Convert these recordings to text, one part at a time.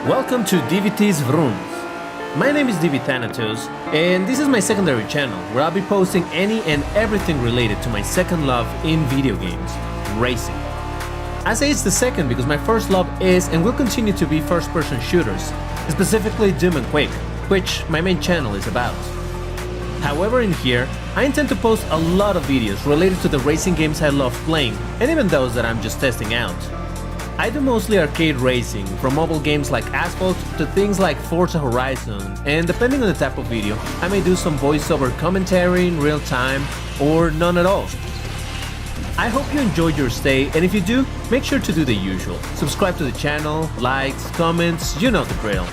Welcome to DVT's VROOM. My name is DV Thanatos, and this is my secondary channel where I'll be posting any and everything related to my second love in video games, racing. I say it's the second because my first love is and will continue to be first-person shooters, specifically Doom and Quake, which my main channel is about. However, in here, I intend to post a lot of videos related to the racing games I love playing, and even those that I'm just testing out. I do mostly arcade racing, from mobile games like Asphalt to things like Forza Horizon, and depending on the type of video, I may do some voiceover commentary in real time, or none at all. I hope you enjoyed your stay, and if you do, make sure to do the usual. Subscribe to the channel, likes, comments, you know the drill.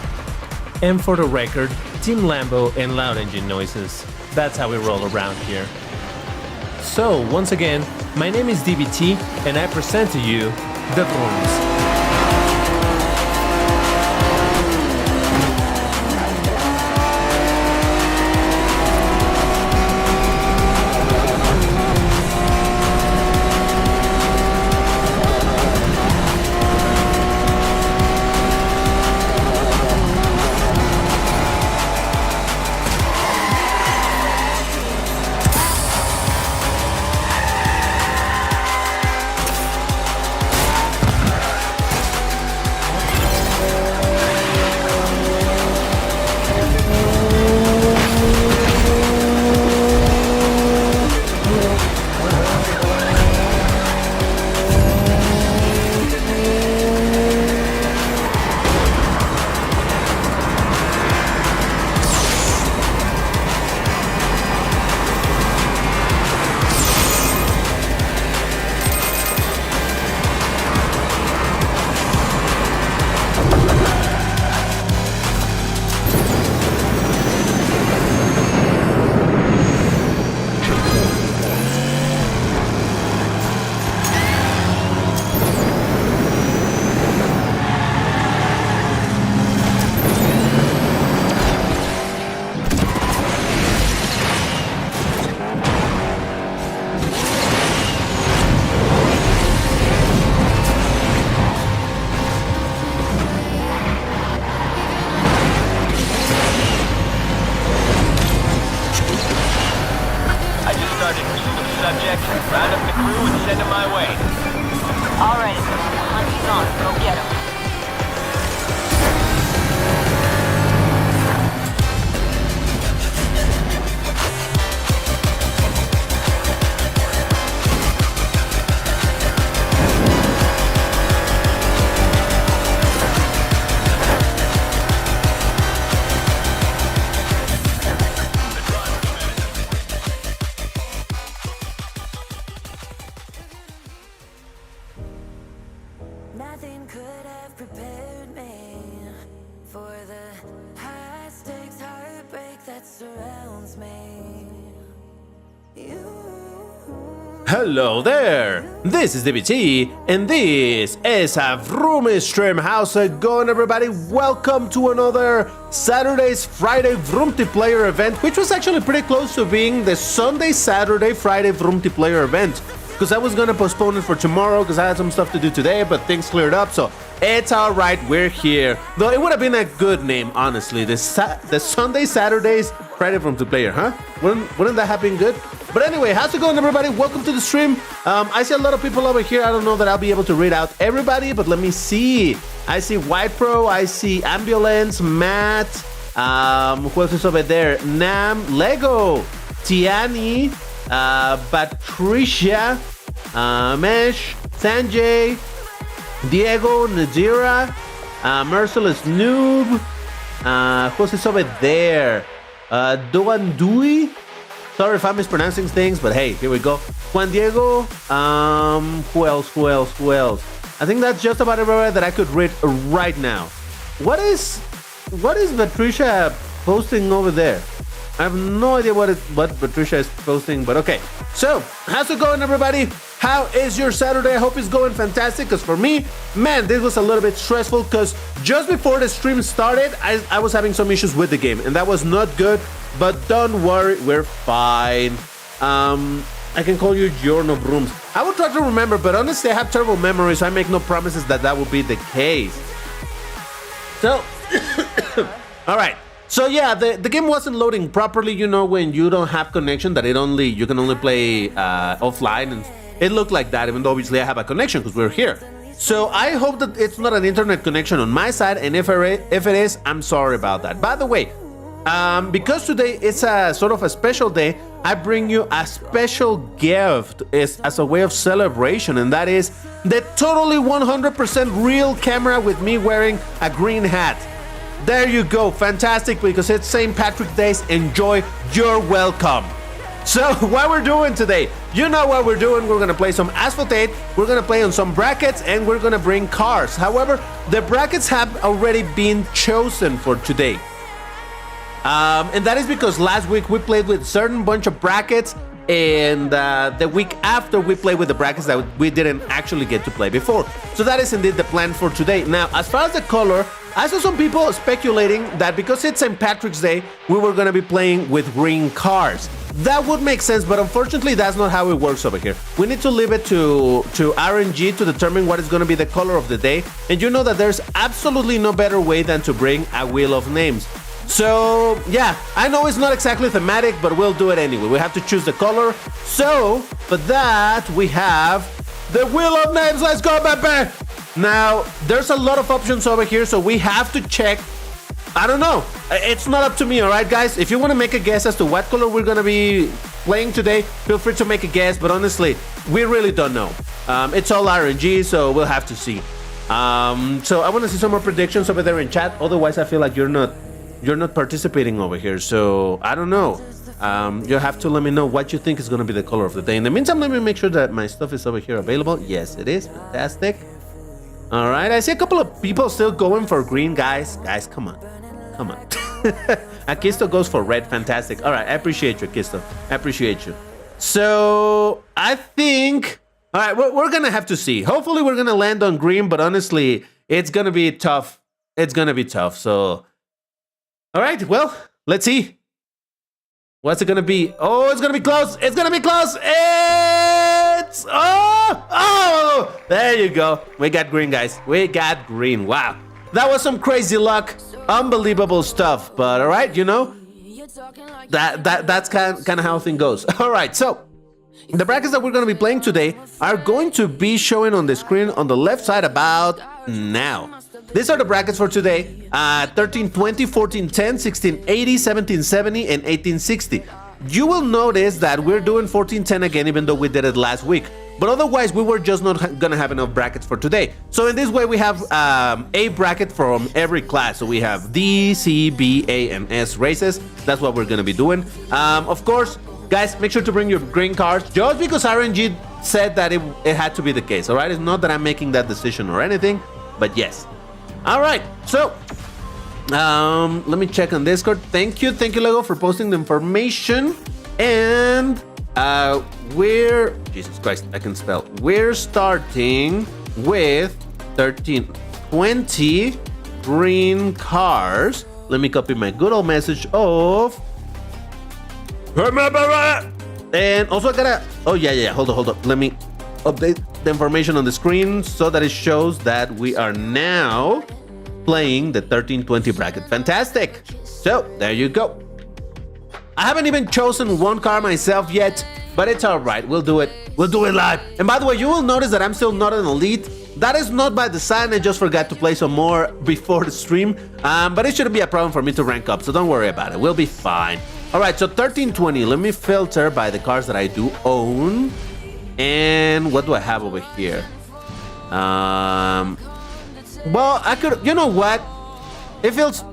And for the record, Team Lambo and loud engine noises. That's how we roll around here. So, once again, my name is DVT, and I present to you the Vrooms. Round up the crew and send them my way. All right, hunt on. Go get him. Nothing could have prepared me for the high stakes heartbreak that surrounds me. Hello there! This is DVT, and this is a Vroom stream. How's it going, everybody? Welcome to another Saturday's Friday Vroomtiplayer event, which was actually pretty close to being the Sunday, Saturday, Friday Vroomtiplayer event. Because I was gonna postpone it for tomorrow because I had some stuff to do today, but things cleared up, so it's alright, we're here. Though it would have been a good name, honestly. The Sunday, Saturdays, Friday Vroomtiplayer, huh? Wouldn't that have been good? But anyway, how's it going, everybody? Welcome to the stream. I see a lot of people over here. I don't know that I'll be able to read out everybody, but let me see. I see White Pro, I see Ambulance, Matt, who else is over there? Nam, Lego, Tiani, Patricia, Mesh, Sanjay, Diego, Nadira, Merciless Noob, who else is over there? Doandui. Sorry if I'm mispronouncing things, but hey, here we go. Juan Diego, who else? I think that's just about everywhere that I could read right now. What is Patricia posting over there? I have no idea what Patricia is posting, but okay. So, how's it going, everybody? How is your Saturday? I hope it's going fantastic, because for me, man, this was a little bit stressful, because just before the stream started, I was having some issues with the game, and that was not good, but don't worry, we're fine. I can call you Giorno Brooms. I will try to remember, but honestly, I have terrible memory, so I make no promises that that will be the case. So, all right. So yeah, the game wasn't loading properly. You know, when you don't have connection, that you can only play offline, and it looked like that. Even though obviously I have a connection because we're here. So I hope that it's not an internet connection on my side, and if it is, I'm sorry about that. By the way, because today it's a sort of a special day, I bring you a special gift as a way of celebration, and that is the totally 100% real camera with me wearing a green hat. There you go, fantastic, because it's St. Patrick's Day. Enjoy, you're welcome. So what we're doing today, you know what we're doing. We're gonna play some Asphalt 8, we're gonna play on some brackets, and we're gonna bring cars. However, the brackets have already been chosen for today. And that is because last week we played with a certain bunch of brackets, and the week after we played with the brackets that we didn't actually get to play before. So that is indeed the plan for today. Now, as far as the color, I saw some people speculating that because it's St. Patrick's Day, we were gonna be playing with green cars. That would make sense, but unfortunately that's not how it works over here. We need to leave it to RNG to determine what is gonna be the color of the day. And you know that there's absolutely no better way than to bring a wheel of names. So yeah, I know it's not exactly thematic, but we'll do it anyway. We have to choose the color. So for that, we have the wheel of names. Let's go, baby. Now, there's a lot of options over here, so we have to check. I don't know. It's not up to me, all right, guys? If you want to make a guess as to what color we're going to be playing today, feel free to make a guess, but honestly, we really don't know. It's all RNG, so we'll have to see. So I want to see some more predictions over there in chat. Otherwise, I feel like you're not participating over here, so I don't know. You have to let me know what you think is going to be the color of the day. In the meantime, let me make sure that my stuff is over here available. Yes, it is. Fantastic. All right, I see a couple of people still going for green, guys. Guys, come on. Come on. Akisto goes for red. Fantastic. All right, I appreciate you, Akisto. I appreciate you. So, I think... All right, we're going to have to see. Hopefully, we're going to land on green, but honestly, it's going to be tough. It's going to be tough, so... All right, well, let's see. What's it going to be? Oh, it's going to be close. It's going to be close. It's... Oh, there you go. We got green, guys. We got green. Wow. That was some crazy luck. Unbelievable stuff. But all right, you know, that's kind of how thing goes. All right, so the brackets that we're going to be playing today are going to be showing on the screen on the left side about now. These are the brackets for today. 1320, 1410, 1680, 1770, and 1860. You will notice that we're doing 1410 again, even though we did it last week. But otherwise, we were just not gonna have enough brackets for today. So in this way, we have a bracket from every class. So we have D, C, B, A, and S races. That's what we're gonna be doing. Of course, guys, make sure to bring your green cards, just because RNG said that it had to be the case, all right? It's not that I'm making that decision or anything, but yes. All right, so let me check on Discord. Thank you, Lego, for posting the information. And Jesus Christ, I can spell. We're starting with 1320 green cars. Let me copy my good old message of. And also I gotta. Oh yeah. Hold on. Let me update the information on the screen so that it shows that we are now playing the 1320 bracket. Fantastic. So there you go. I haven't even chosen one car myself yet, but it's all right. We'll do it. We'll do it live. And by the way, you will notice that I'm still not an elite. That is not by design. I just forgot to play some more before the stream. But it shouldn't be a problem for me to rank up, so don't worry about it. We'll be fine. All right, so 1320. Let me filter by the cars that I do own. And what do I have over here? Well, I could... You know what? It feels...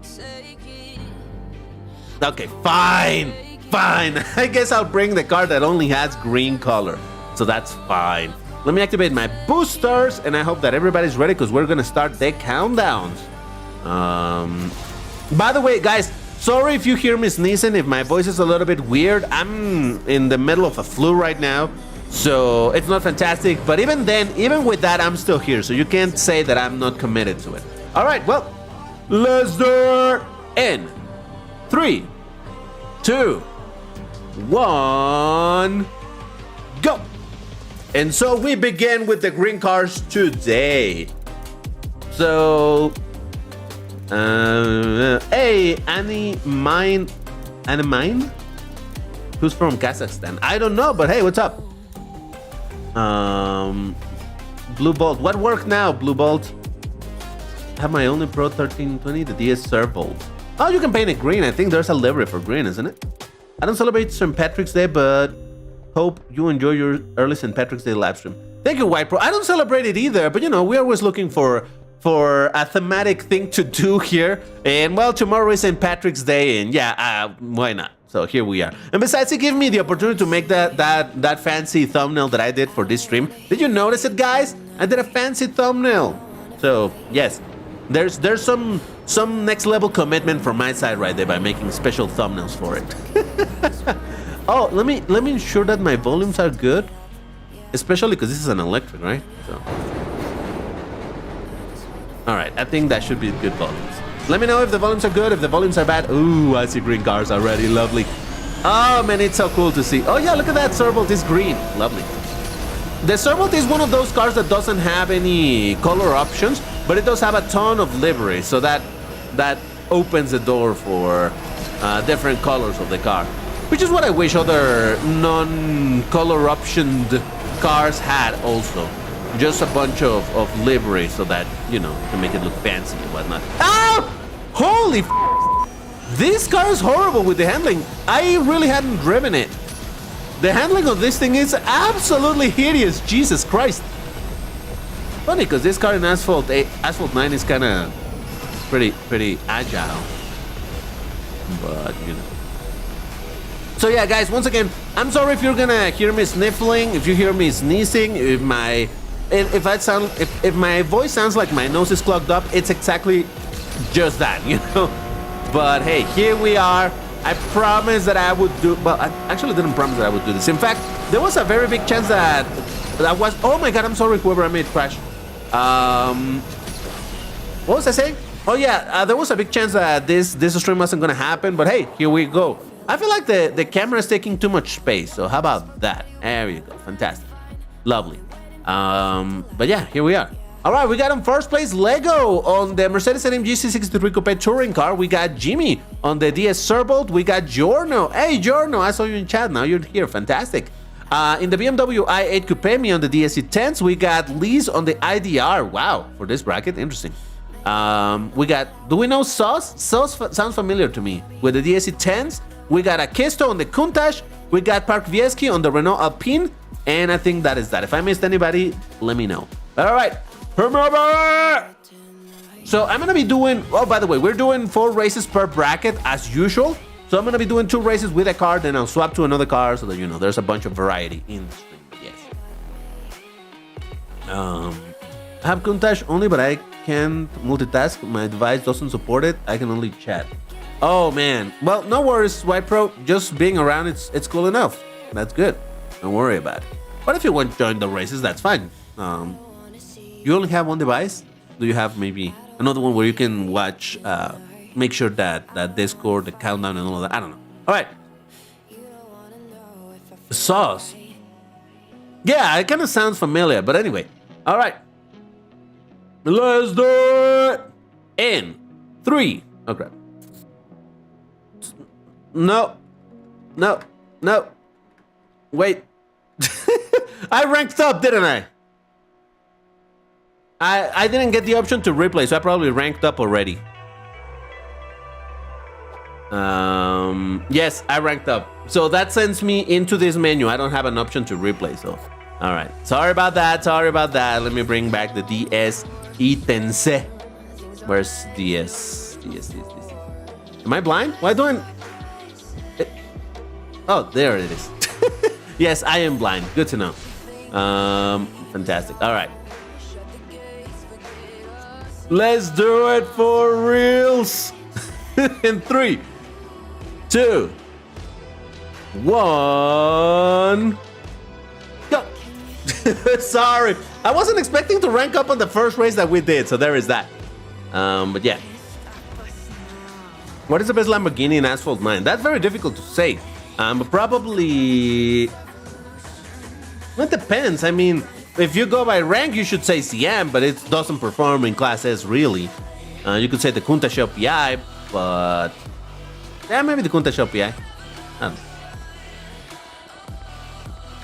Okay, fine. I guess I'll bring the car that only has green color. So that's fine. Let me activate my boosters, and I hope that everybody's ready because we're gonna start the countdowns. By the way, guys, sorry if you hear me sneezing, if my voice is a little bit weird. I'm in the middle of a flu right now, so it's not fantastic. But even then, even with that, I'm still here, so you can't say that I'm not committed to it. All right, well, let's do it in 3, 2, 1, go. And so we begin with the green cars today. So Hey, Annie Mine. Who's from Kazakhstan? I don't know, but hey, what's up? Blue Bolt. What worked now, Blue Bolt? I have my only Pro 1320, the DS Servolt. Oh, you can paint it green. I think there's a livery for green, isn't it? I don't celebrate St. Patrick's Day, but hope you enjoy your early St. Patrick's Day live stream. Thank you, White Pro. I don't celebrate it either, but you know, we're always looking for a thematic thing to do here. And well, tomorrow is St. Patrick's Day, and yeah, why not? So here we are. And besides, it gave me the opportunity to make that fancy thumbnail that I did for this stream. Did you notice it, guys? I did a fancy thumbnail. So yes, there's some next level commitment from my side right there by making special thumbnails for it. Oh, let me ensure that my volumes are good, especially because this is an electric, right? So, all right, I think that should be good volumes. Let me know if the volumes are good, if the volumes are bad. Ooh, I see green cars already. Lovely. Oh man, it's so cool to see. Oh yeah, look at that. Servolt is green. Lovely. The Servolt is one of those cars that doesn't have any color options, but it does have a ton of livery, so that opens the door for different colors of the car, which is what I wish other non-color optioned cars had also. Just a bunch of livery so that, you know, to make it look fancy and whatnot. Oh! Holy f***! This car is horrible with the handling. I really hadn't driven it. The handling of this thing is absolutely hideous. Jesus Christ. Funny, because this car in Asphalt 9 is kind of pretty agile. But, you know. So yeah, guys, once again, I'm sorry if you're gonna hear me sniffling, if you hear me sneezing, if my voice sounds like my nose is clogged up, it's exactly just that, you know. But hey, here we are. I promised that I would do. Well, I actually didn't promise that I would do this. In fact, there was a very big chance that was. Oh my God, I'm sorry, whoever I made crash. What was I saying? Oh yeah, there was a big chance that this stream wasn't gonna happen. But hey, here we go. I feel like the camera is taking too much space. So how about that? There you go. Fantastic. Lovely. But yeah, here we are. All right, we got in first place Lego on the Mercedes-AMG C63 Coupe touring car. We got Jimmy on the DS Servolt. We got Giorno. Hey, Giorno, I saw you in chat. Now you're here. Fantastic. In the BMW i8 Coupe, me on the DSC10s. We got Liz on the IDR. Wow, for this bracket, interesting. We got, do we know Sauce? Sauce sounds familiar to me. With the DSC10s, we got Akisto on the Countach. We got Park Vieski on the Renault Alpine. And I think that is that. If I missed anybody, let me know. All right. So I'm going to be doing, oh, by the way, we're doing 4 races per bracket as usual. So I'm going to be doing 2 races with a car, then I'll swap to another car so that, you know, there's a bunch of variety in the stream. Yes. I have Countach only, but I can't multitask. My device doesn't support it. I can only chat. Oh, man. Well, no worries, White Pro. Just being around, it's cool enough. That's good. Don't worry about it. But if you want to join the races, that's fine. You only have one device? Do you have maybe another one where you can watch, make sure that Discord, the countdown and all of that? I don't know. All right. Sauce. Yeah, it kind of sounds familiar, but anyway. All right. Let's do it. In 3. Okay. No. Wait. I ranked up, didn't I? I didn't get the option to replay, so I probably ranked up already. Yes, I ranked up. So that sends me into this menu. I don't have an option to replay, so. All right. Sorry about that. Let me bring back the DS Itense. Where's DS? Am I blind? Why don't... Oh, there it is. Yes, I am blind. Good to know. Fantastic. All right. Let's do it for reals. In 3, 2, 1. Go. Sorry. I wasn't expecting to rank up on the first race that we did, so there is that. But yeah. What is the best Lamborghini in Asphalt 9? That's very difficult to say. But probably... It depends. I mean, if you go by rank, you should say CM, but it doesn't perform in Class S, really. You could say the Kunta Shell PI, but yeah, maybe the Kunta Shell PI. I don't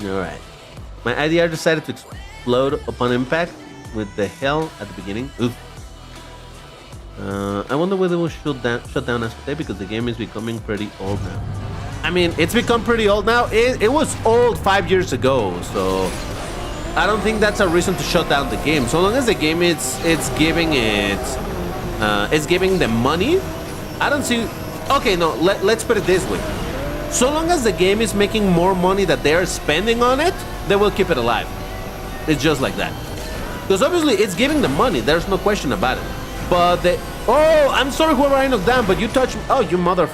know. All right. My IDR decided to explode upon impact with the hell at the beginning. Oof. I wonder whether it will shut down Asphalt because the game is becoming pretty old now. I mean, it's become pretty old now. It was old 5 years ago, so I don't think that's a reason to shut down the game. So long as the game it's giving them money, I don't see. Okay, no, let's put it this way. So long as the game is making more money that they're spending on it, they will keep it alive. It's just like that. Because obviously it's giving them money. There's no question about it. But oh, I'm sorry whoever I knocked down, but you touched me. Oh, you mother.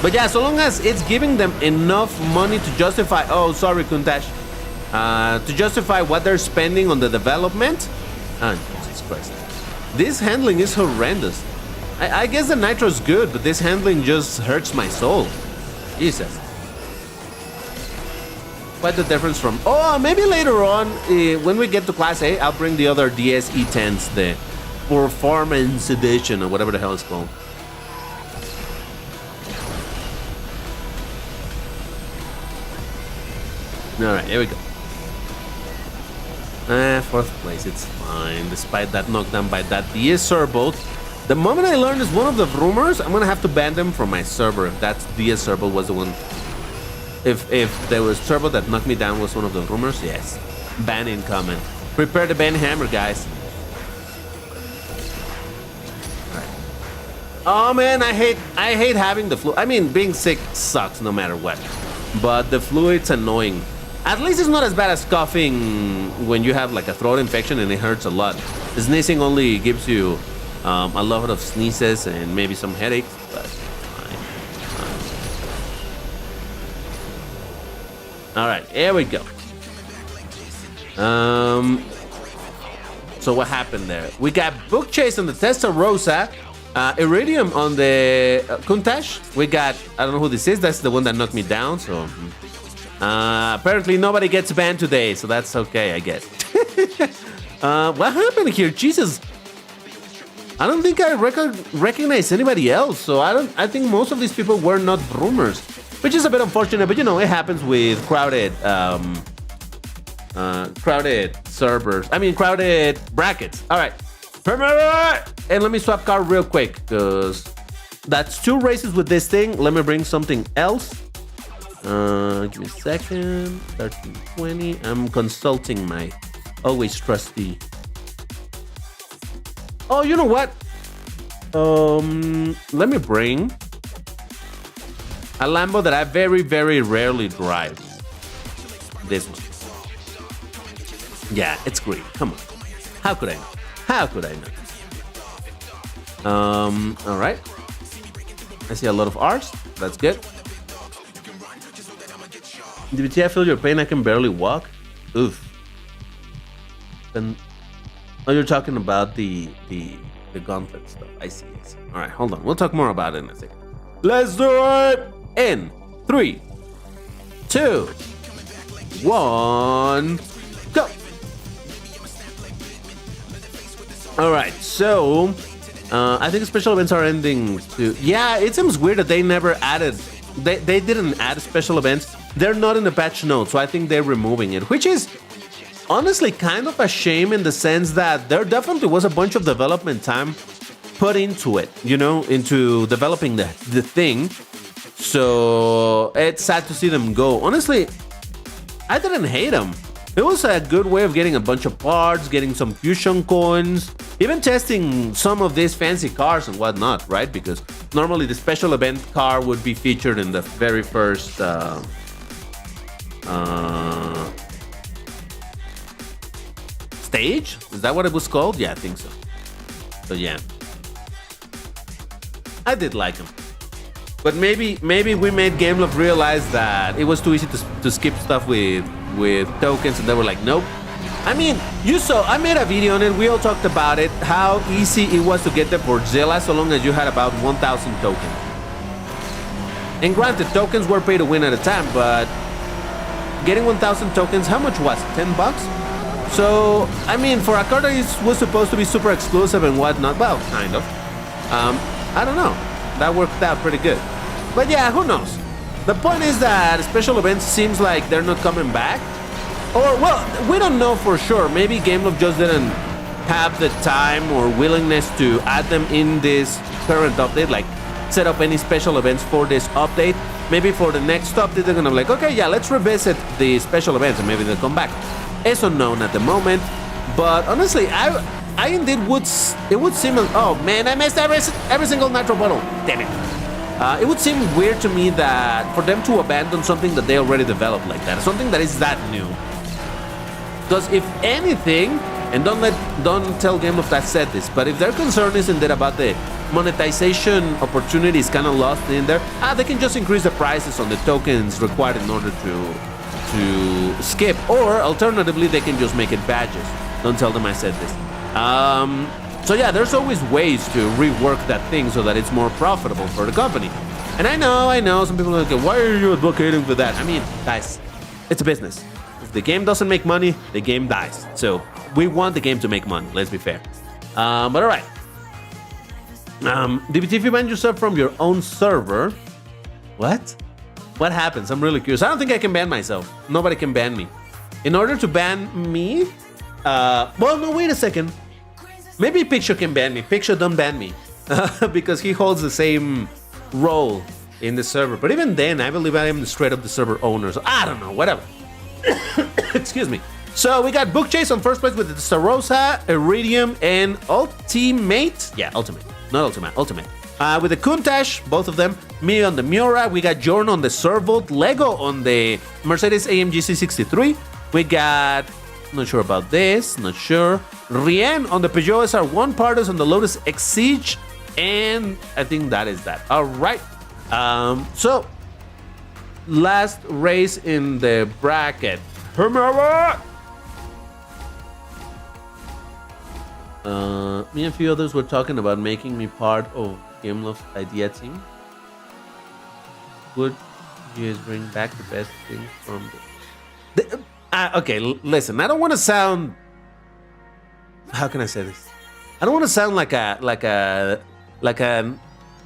But yeah, so long as it's giving them enough money to justify. Oh, sorry, Kuntash. To justify what they're spending on the development. Oh, Jesus Christ. This handling is horrendous. I guess the nitro is good, but this handling just hurts my soul. Jesus. Quite the difference from... Oh, maybe later on, when we get to Class A, I'll bring the other DS E10s, the Performance Edition, or whatever the hell it's called. Alright, here we go. Fourth place, it's fine. Despite that knockdown by that DS Serbolt. The moment I learn is one of the rumors, I'm gonna have to ban them from my server if that DS Serbolt was the one. If there was Turbo that knocked me down was one of the rumors, yes. Ban incoming. Prepare the ban hammer, guys. Right. Oh man, I hate having the flu. I mean, being sick sucks no matter what. But the flu, it's annoying. At least it's not as bad as coughing when you have like a throat infection and it hurts a lot. Sneezing only gives you a lot of sneezes and maybe some headaches, but fine. All right, here we go. So what happened there? We got Book Chase on the Testarossa, Iridium on the Kuntash. We got, I don't know who this is. That's the one that knocked me down. So apparently nobody gets banned today, so that's okay, I guess. What happened here? Jesus. I don't think I recognize anybody else. So I think most of these people were not Vroomers, which is a bit unfortunate, but you know, it happens with crowded servers. I mean, crowded brackets. All right. And let me swap car real quick, because that's 2 races with this thing. Let me bring something else. Give me a second. 1320. I'm consulting my always trusty. Oh, you know what? Let me bring a Lambo that I very, very rarely drive. This one. Yeah, it's green. Come on. How could I not? How could I not? All right. I see a lot of R's. That's good. DBT, I feel your pain. I can barely walk. Oof. And oh, you're talking about the gauntlet stuff. I see. All right, hold on. We'll talk more about it in a second. Let's do it. In 3, 2, 1, go. All right, so I think special events are ending too. Yeah, it seems weird that they never added. They didn't add special events. They're not in the patch notes, so I think they're removing it, which is honestly kind of a shame in the sense that there definitely was a bunch of development time put into it, you know, into developing the thing. So it's sad to see them go. Honestly, I didn't hate them. It was a good way of getting a bunch of parts, getting some fusion coins, even testing some of these fancy cars and whatnot, right? Because normally the special event car would be featured in the very first stage? Is that what it was called? Yeah, I think so. So yeah, I did like them. But maybe we made GameLove realize that it was too easy to skip stuff with tokens, and they were like, nope. I mean, you saw, I made a video on it, we all talked about it, how easy it was to get the Portzilla so long as you had about 1,000 tokens. And granted, tokens were pay to win at a time, but getting 1,000 tokens, how much was it? $10? So, I mean, for a car that was supposed to be super exclusive and whatnot, well, kind of. I don't know. That worked out pretty good. But yeah, who knows? The point is that special events seems like they're not coming back. Or, well, we don't know for sure. Maybe GameLoft just didn't have the time or willingness to add them in this current update, like set up any special events for this update. Maybe for the next update, they're gonna be like, okay, yeah, let's revisit the special events and maybe they'll come back. It's unknown at the moment, but honestly, I indeed would seem, oh man, I missed every single nitro bottle. Damn it. It would seem weird to me that for them to abandon something that they already developed like that, something that is that new. Because if anything, and don't tell GameLoft that said this, but if their concern is indeed about the monetization opportunities kind of lost in there, they can just increase the prices on the tokens required in order to skip, or alternatively they can just make it badges. Don't tell them I said this. So yeah, there's always ways to rework that thing so that it's more profitable for the company. And I know some people are like, why are you advocating for that? I mean, guys, it's a business. If the game doesn't make money, the game dies. So we want the game to make money, let's be fair. But all right. DBT, if you ban yourself from your own server, what happens? I'm really curious. I don't think I can ban myself. Nobody can ban me. In order to ban me, well, no, wait a second. Maybe Picture can ban me. Picture don't ban me because he holds the same role in the server. But even then, I believe I am straight up the server owner. So I don't know, whatever. Excuse me. So we got Book Chase on first place with the Starossa, Iridium, and Ultimate. Yeah, Ultimate. Not Ultimate, Ultimate. With the Countach, both of them. Me on the Miura. We got Jorn on the Servolt. Lego on the Mercedes AMG C63. We got, not sure about this, not sure. Rien on the Peugeot SR1. Pardos on the Lotus Exige. And I think that is that. All right. So, last race in the bracket. Me and a few others were talking about making me part of GameLoft's idea team. Would you guys bring back the best things from the... okay, listen, I don't want to sound... How can I say this? I don't want to sound like a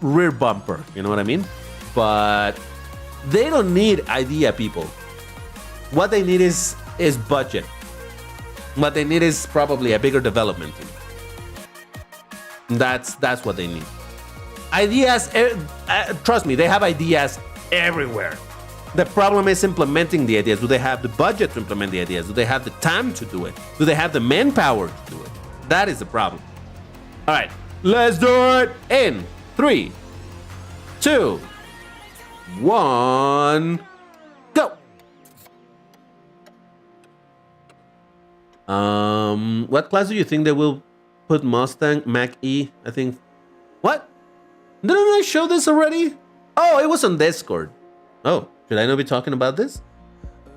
rear bumper, you know what I mean? But they don't need idea people. What they need is budget. What they need is probably a bigger development team. That's what they need. Ideas, trust me, they have ideas everywhere. The problem is implementing the ideas. Do they have the budget to implement the ideas? Do they have the time to do it? Do they have the manpower to do it? That is the problem. All right, let's do it in 3, 2, 1, go. What class do you think they will put Mustang Mach-E? I think. What? Didn't I show this already? Oh, it was on Discord. Oh, should I not be talking about this?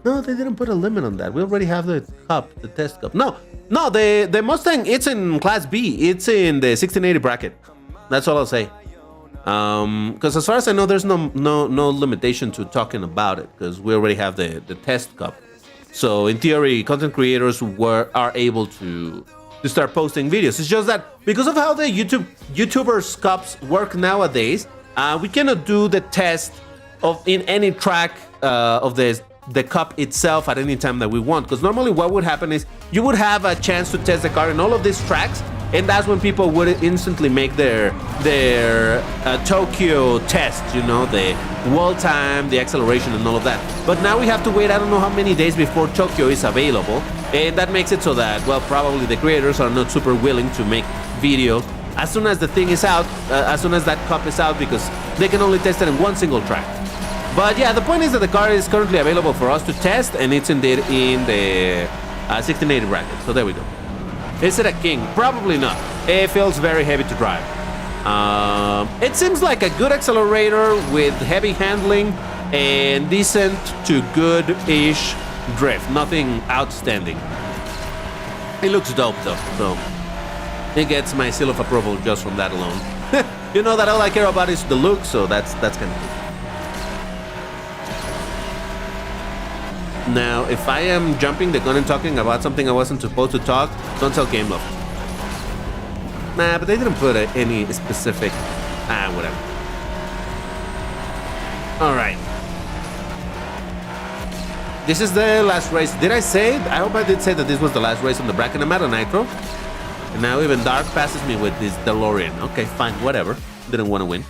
No, they didn't put a limit on that. We already have the cup, the test cup. No, the Mustang, it's in Class B. It's in the 1680 bracket. That's all I'll say. Because as far as I know, there's no limitation to talking about it because we already have the test cup. So in theory, content creators are able to start posting videos. It's just that because of how the YouTubers cups work nowadays, we cannot do the test in any track of the cup itself at any time that we want. Because normally what would happen is you would have a chance to test the car in all of these tracks, and that's when people would instantly make their Tokyo test, you know, the wall time, the acceleration, and all of that. But now we have to wait, I don't know how many days before Tokyo is available, and that makes it so that, well, probably the creators are not super willing to make video as soon as the thing is out, as soon as that cup is out, because they can only test it in one single track. But yeah, the point is that the car is currently available for us to test, and it's indeed in the 1680 bracket. So there we go. Is it a king? Probably not. It feels very heavy to drive. It seems like a good accelerator with heavy handling and decent to good-ish drift. Nothing outstanding. It looks dope though, so it gets my seal of approval just from that alone. You know that all I care about is the look, so that's kind of cool. Now, if I am jumping the gun and talking about something I wasn't supposed to talk, don't tell Game Love. Nah, but they didn't put any specific... whatever. Alright. This is the last race. Did I say? I hope I did say that this was the last race on the bracket. I'm out of nitro. And now even Dark passes me with this DeLorean. Okay, fine, whatever. Didn't want to win.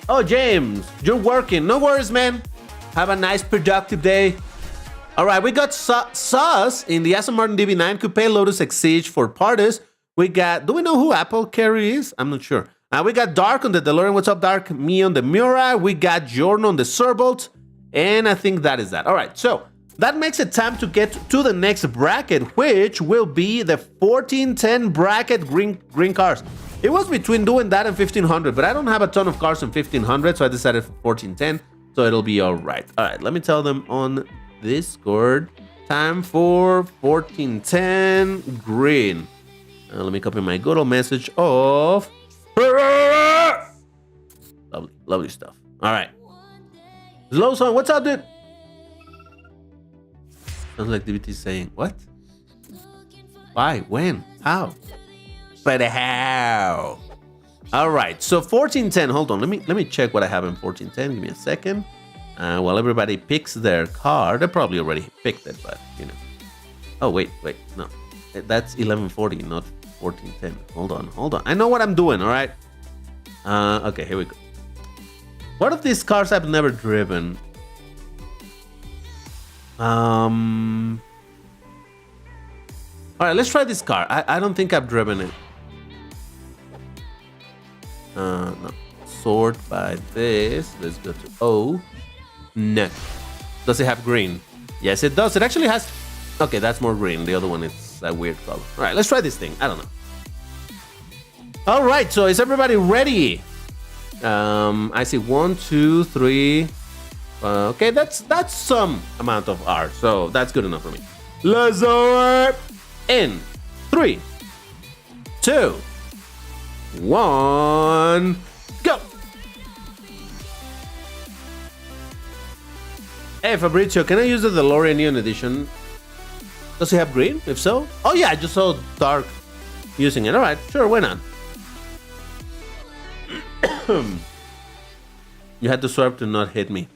Oh, James, you're working. No worries, man. Have a nice, productive day. All right, we got Sauce in the Aston Martin DB9 Coupe Lotus Exige for Partis. We got, do we know who Apple Carry is? I'm not sure. We got Dark on the DeLorean. What's up, Dark? Me on the Miura. We got Jordan on the Serbolt. And I think that is that. All right, so that makes it time to get to the next bracket, which will be the 1410 bracket green cars. It was between doing that and 1500, but I don't have a ton of cars in 1500, so I decided 1410, so it'll be all right. All right, let me tell them on Discord. Time for 1410 green. Let me copy my good old message of... Lovely, lovely stuff. All right. Slow song, what's up, dude? Sounds like DBT saying, what? Why? When? How? But how? All right, so 1410. Hold on, let me check what I have in 1410. Give me a second. While everybody picks their car, they probably already picked it, but you know. Oh wait, no, that's 1140, not 1410. Hold on. I know what I'm doing. All right. Okay, here we go. What of these cars I've never driven? All right, let's try this car. I don't think I've driven it. No. Sort by this. Let's go to O. No. Does it have green? Yes, it does. It actually has... Okay, that's more green. The other one is a weird color. All right, let's try this thing. I don't know. All right, so is everybody ready? I see 1, 2, 3. Okay, that's some amount of R, so that's good enough for me. Let's do it. In 3, 2, 1, go. Hey Fabrizio, can I use the DeLorean Neon Edition? Does it have green? If so? Oh yeah, I just saw Dark using it. All right, sure, why not? You had to swerve to not hit me.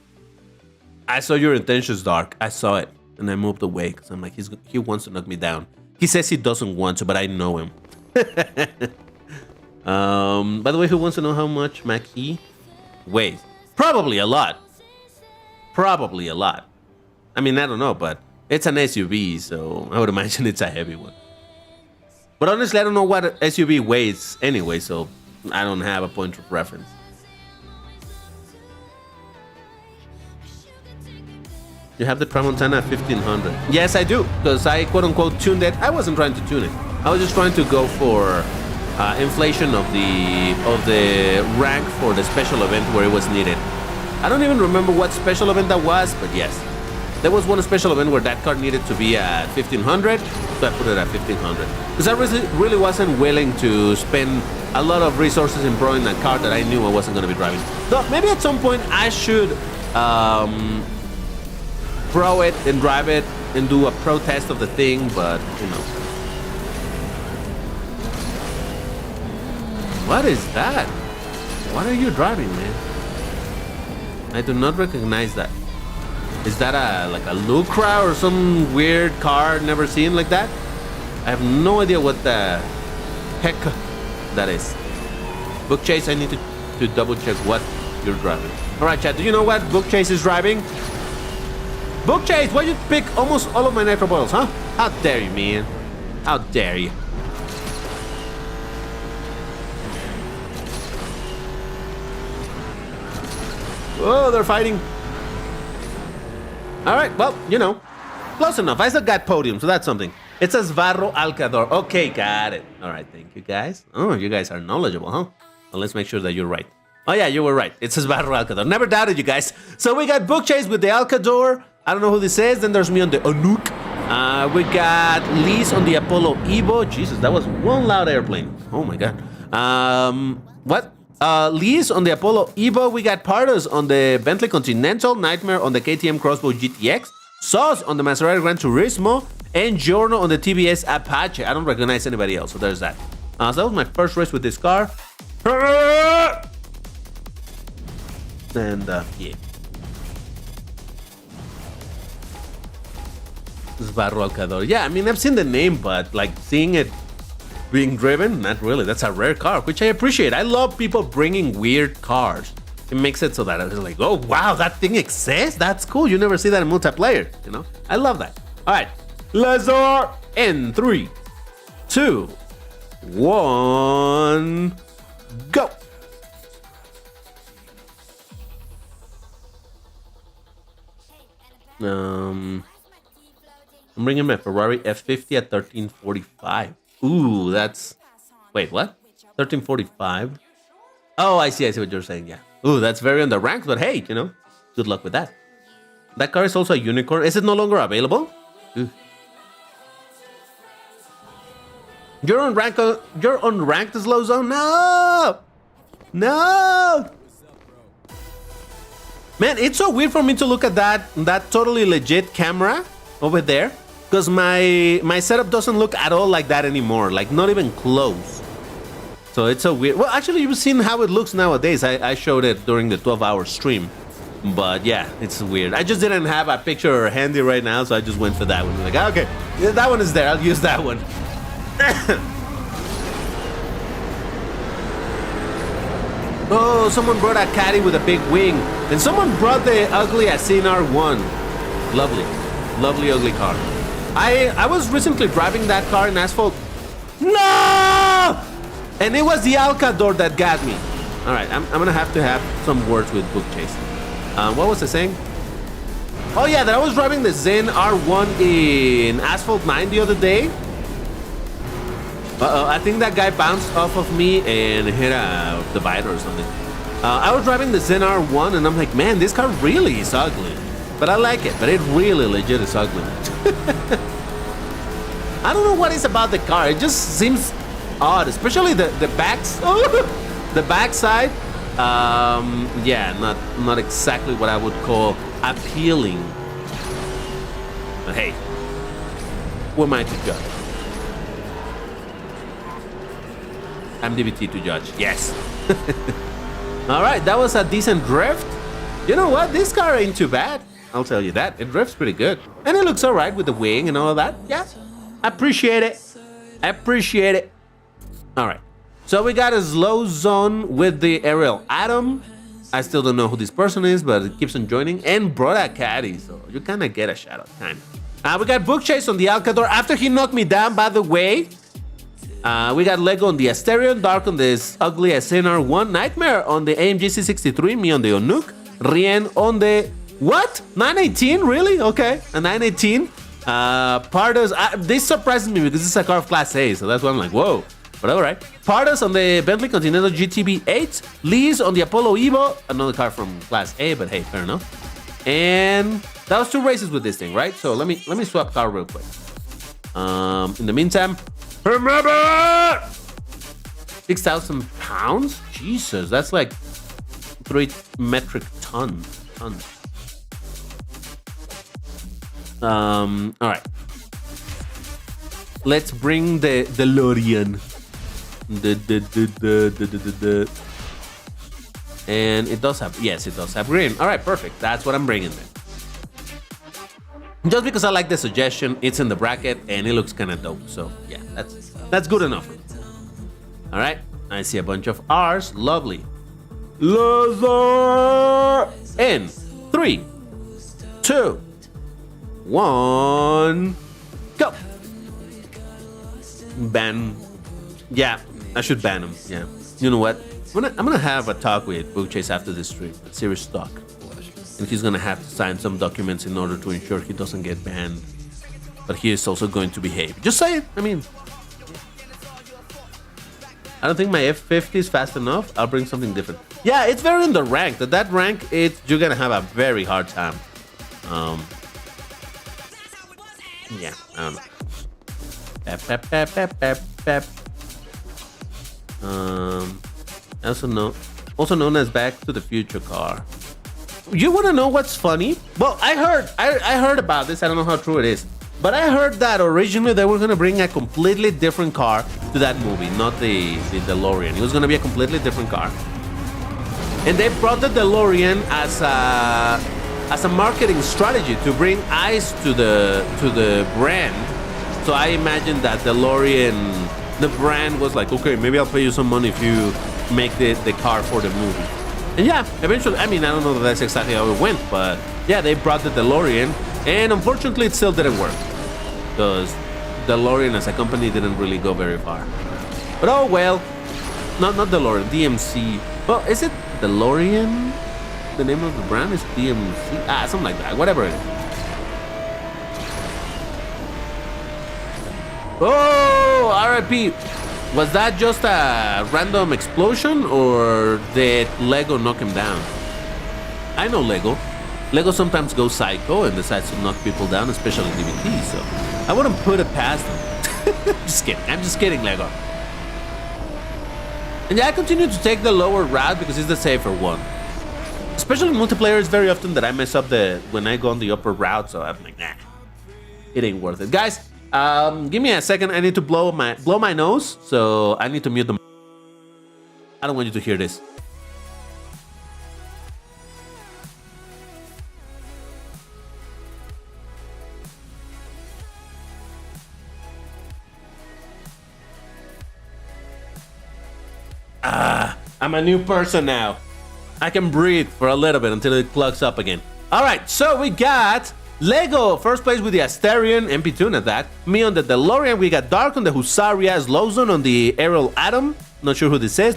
I saw your intentions, Dark. I saw it, and I moved away because I'm like, he wants to knock me down. He says he doesn't want to, but I know him. By the way, who wants to know how much Mach-E weighs? Probably a lot. Probably a lot. I mean, I don't know, but it's an SUV, so I would imagine it's a heavy one. But honestly, I don't know what SUV weighs anyway, so I don't have a point of reference. You have the Tramontana 1500. Yes, I do, because I quote-unquote tuned it. I wasn't trying to tune it. I was just trying to go for inflation of the rank for the special event where it was needed. I don't even remember what special event that was, but yes. There was one special event where that car needed to be at 1500, so I put it at 1500. Because I really wasn't willing to spend a lot of resources in growing that car that I knew I wasn't going to be driving. So maybe at some point I should pro it and drive it and do a pro test of the thing, but you know. What is that? What are you driving, man? I do not recognize that. Is that like a Lucra or some weird car never seen like that? I have no idea what the heck that is. Book Chase, I need to double check what you're driving. All right, chat, do you know what Book Chase is driving? Book Chase, why you pick almost all of my nitro bottles, huh? How dare you, man? How dare you? Oh, they're fighting. All right, well, you know, close enough. I still got podium, so that's something. It says Varro Alcador. Okay, got it. All right, thank you, guys. Oh, you guys are knowledgeable, huh? Well, let's make sure that you're right. Oh, yeah, you were right. It says Varro Alcador. Never doubted you guys. So we got Book Chase with the Alcador. I don't know who this is. Then there's me on the Anuk. We got Liz on the Apollo Evo. Jesus, that was one loud airplane. Oh, my God. What? Lee's on the Apollo Evo. We got Pardos on the Bentley Continental, Nightmare on the KTM Crossbow GTX, Sauce on the Maserati Gran Turismo, and Giorno on the TBS Apache. I don't recognize anybody else, so there's that. So that was my first race with this car. And yeah. Sbarro Alcador. Yeah, I mean, I've seen the name, but like seeing it being driven, not really. That's a rare car, which I appreciate. I love people bringing weird cars. It makes it so that I was like, oh, wow, that thing exists? That's cool. You never see that in multiplayer, you know? I love that. All right, let's go. In 3, 2, 1, go. I'm bringing my Ferrari F50 at 1345. Ooh, that's... Wait, what? 1345? Oh, I see what you're saying, yeah. Ooh, that's very underranked, but hey, you know, good luck with that. That car is also a unicorn. Is it no longer available? Ooh. You're on ranked slow zone? No! No! Man, it's so weird for me to look at that totally legit camera over there, because my setup doesn't look at all like that anymore, like not even close. So it's so weird. Well, actually, you've seen how it looks nowadays. I showed it during the 12-hour stream, but yeah, it's weird. I just didn't have a picture handy right now, so I just went for that one. Like, okay, yeah, that one is there. I'll use that one. Oh, someone brought a caddy with a big wing. And someone brought the ugly SNR1. Lovely. Lovely, ugly car. I was recently driving that car in Asphalt. No! And it was the Alcador that got me. All right, I'm going to have some words with Book Chase. What was I saying? Oh, yeah, that I was driving the Zen R1 in Asphalt 9 the other day. I think that guy bounced off of me and hit a divider or something. I was driving the Zen R1 and I'm like, man, this car really is ugly. But I like it, but it really legit is ugly. I don't know what is about the car. It just seems odd, especially the backs. The backside. Yeah, not exactly what I would call appealing. But hey, who am I to judge? I'm DBT to judge. Yes. All right, that was a decent drift. You know what? This car ain't too bad. I'll tell you that. It drifts pretty good. And it looks all right with the wing and all of that. Yeah, appreciate it. Appreciate it. All right. So we got a slow zone with the aerial Atom. I still don't know who this person is, but it keeps on joining. And brought a caddy, so you kind of get a shout out, kind of. We got Book Chase on the Alcador after he knocked me down, by the way. We got Lego on the Asterion, Dark on this ugly SNR1, Nightmare on the AMG C63, me on the Onuk, Rien on the, what? 918, really? Okay, a 918. Pardos, this surprises me because this is a car of Class A, so that's why I'm like, whoa. But all right. Pardos on the Bentley Continental GTB 8, Lee's on the Apollo Evo, another car from Class A, but hey, fair enough. And that was 2 races with this thing, right? So let me swap car real quick. In the meantime, remember, 6,000 pounds? Jesus, that's like 3 metric tons. All right. Let's bring the DeLorean. And it does have, yes, it does have green. All right, perfect. That's what I'm bringing then. Just because I like the suggestion, it's in the bracket and it looks kind of dope. So yeah, that's good enough for me. All right, I see a bunch of R's. Lovely. Lazar. In 3, 2, 1, go. Ban. Yeah, I should ban him. Yeah. You know what? I'm gonna have a talk with Book Chase after this stream. A serious talk. And he's gonna have to sign some documents in order to ensure he doesn't get banned. But he is also going to behave. Just say it. I mean, I don't think my F50 is fast enough. I'll bring something different. Yeah, it's very in the rank. At that rank, you're gonna have a very hard time. Yeah, I don't know. I also know also known as Back to the Future car. You want to know what's funny? Well, I heard about this. I don't know how true it is, but I heard that originally they were going to bring a completely different car to that movie, not the DeLorean. It was going to be a completely different car, and they brought the DeLorean as a marketing strategy to bring eyes to the brand. So I imagine that DeLorean, the brand was like, okay, maybe I'll pay you some money if you make the car for the movie. And yeah, eventually, I mean, I don't know that that's exactly how it went, but yeah, they brought the DeLorean, and unfortunately it still didn't work because DeLorean as a company didn't really go very far. But oh well, not DeLorean, DMC. Well, is it DeLorean? The name of the brand is DMC? Something like that, whatever it is. Oh, RIP. Was that just a random explosion or did Lego knock him down? I know Lego. Lego sometimes goes psycho and decides to knock people down, especially DVDs, so I wouldn't put it past them. Just kidding. I'm just kidding, Lego. And yeah, I continue to take the lower route because it's the safer one. Especially in multiplayer, it's very often that I mess up when I go on the upper route, so I'm like, nah, it ain't worth it. Guys, give me a second. I need to blow my nose, so I need to mute them. I don't want you to hear this. I'm a new person now. I can breathe for a little bit until it plugs up again. All right, so we got Lego first place with the Asterion MP2 at that. Me on the DeLorean. We got Dark on the Husaria, Slowzone on the Aerial Atom. Not sure who this is.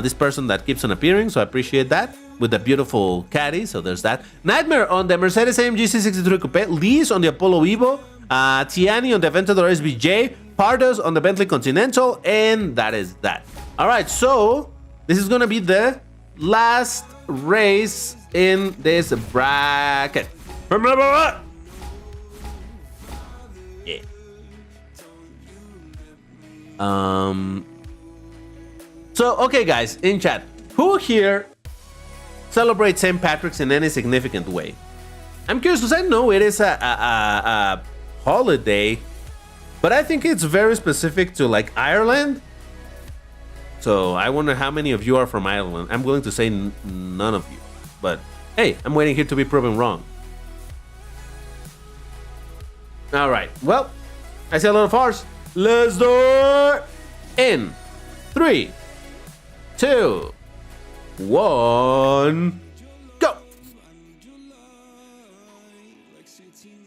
This person that keeps on appearing, so I appreciate that. With the beautiful caddy, so there's that. Nightmare on the Mercedes AMG C63 Coupe. Lees on the Apollo Evo. Tiani on the Aventador SBJ. Pardos on the Bentley Continental. And that is that. All right, so this is gonna be the last race in this bracket. Yeah. So okay, guys, in chat, who here celebrates St. Patrick's in any significant way? I'm curious because I know it is a holiday, but I think it's very specific to like Ireland. So I wonder how many of you are from Ireland. I'm willing to say none of you, but hey, I'm waiting here to be proven wrong. All right, well, I see a lot of R's. Let's do it in 3, 2, 1, go.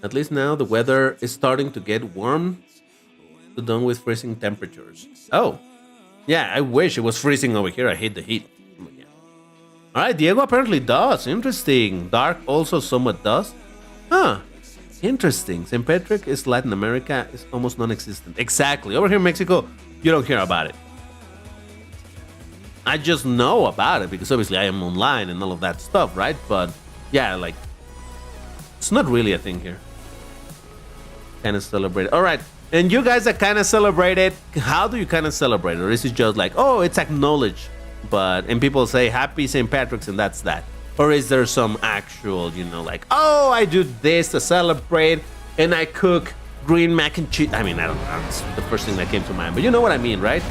At least now the weather is starting to get warm, to done with freezing temperatures. Oh. Yeah, I wish it was freezing over here. I hate the heat. Yeah. All right, Diego apparently does. Interesting. Dark also somewhat does. Huh. Interesting. St. Patrick is Latin America. It's almost non-existent. Exactly. Over here in Mexico, you don't hear about it. I just know about it because obviously I am online and all of that stuff, right? But yeah, like, it's not really a thing here. Kind of celebrate it. All right. And you guys that kind of celebrate it, how do you kind of celebrate it? Or is it just like, oh, it's acknowledged, and people say happy St. Patrick's and that's that? Or is there some actual, you know, like, oh, I do this to celebrate and I cook green mac and cheese? I mean, I don't know, that's the first thing that came to mind, but you know what I mean, right?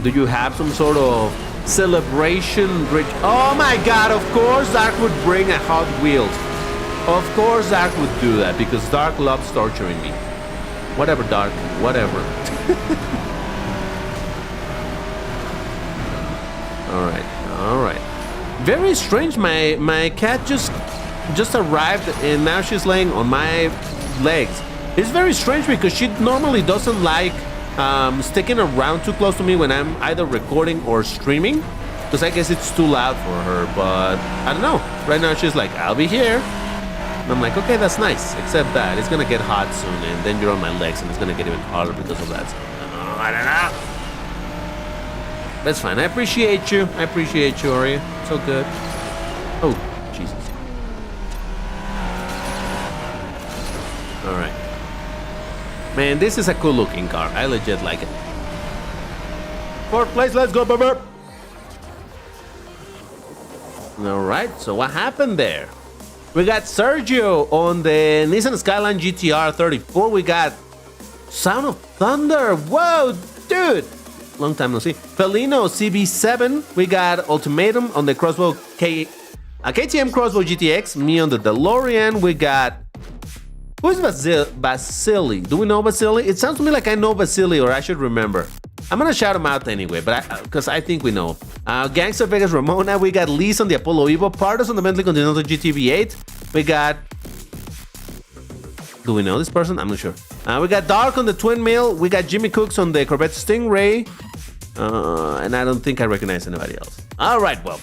Do you have some sort of celebration? Oh my God, of course Dark would bring a Hot Wheels. Of course Dark would do that because Dark loves torturing me. Whatever, Dark. Whatever. All right. Very strange. My cat just arrived and now she's laying on my legs. It's very strange because she normally doesn't like sticking around too close to me when I'm either recording or streaming, because I guess it's too loud for her. But I don't know. Right now she's like, I'll be here. And I'm like, okay, that's nice, except that it's gonna get hot soon, and then you're on my legs, and it's gonna get even hotter because of that. So, I don't know. That's fine. I appreciate you. Ori. So good. Oh, Jesus. All right. Man, this is a cool-looking car. I legit like it. Fourth place, let's go, baby. All right, so what happened there? We got Sergio on the Nissan Skyline GTR 34. We got Sound of Thunder. Whoa, dude. Long time no see. Felino CB7. We got Ultimatum on the Crossbow KTM Crossbow GTX. Me on the DeLorean. We got... Who's Vasily? Do we know Vasily? It sounds to me like I know Vasily, or I should remember. I'm gonna shout him out anyway, but because I think we know. Gangster Vegas Ramona. We got Liz on the Apollo Evo. Pardos on the Bentley Continental GTV8. We got... Do we know this person? I'm not sure. We got Dark on the Twin Mill. We got Jimmy Cooks on the Corvette Stingray. And I don't think I recognize anybody else. All right, well,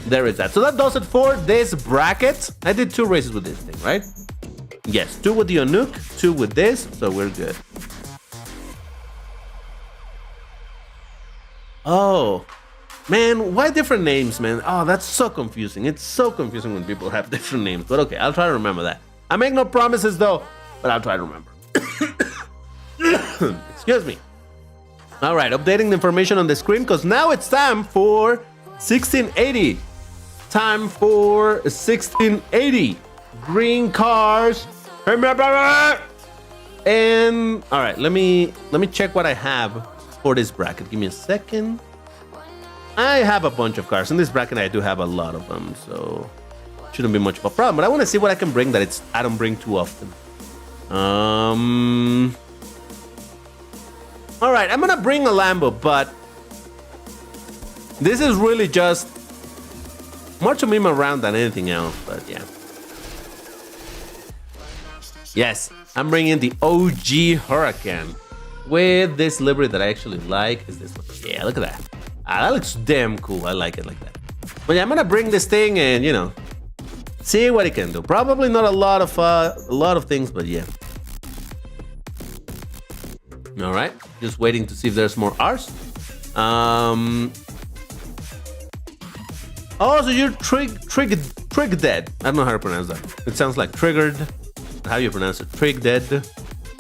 there is that. So that does it for this bracket. I did 2 races with this thing, right? Yes, 2 with the Onuk, 2 with this, so we're good. Oh, man, why different names, man? Oh, that's so confusing. It's so confusing when people have different names. But okay, I'll try to remember that. I make no promises, though, but I'll try to remember. Excuse me. All right, updating the information on the screen, because now it's time for 1680. Time for 1680. Green cars. Remember? And all right, let me check what I have for this bracket. Give me a second. I have a bunch of cars in this bracket. I do have a lot of them, so shouldn't be much of a problem. But I want to see what I can bring that I don't bring too often. All right, I'm gonna bring a Lambo, but this is really just more to meme around than anything else. But yeah. Yes, I'm bringing the OG Huracan with this livery that I actually like. Is this one? Yeah, look at that. That looks damn cool. I like it like that. But yeah, I'm gonna bring this thing and see what it can do. Probably not a lot of things, but yeah. All right, just waiting to see if there's more R's. Oh, so you're triggered. I don't know how to pronounce that. It sounds like triggered. How you pronounce it? Triggered.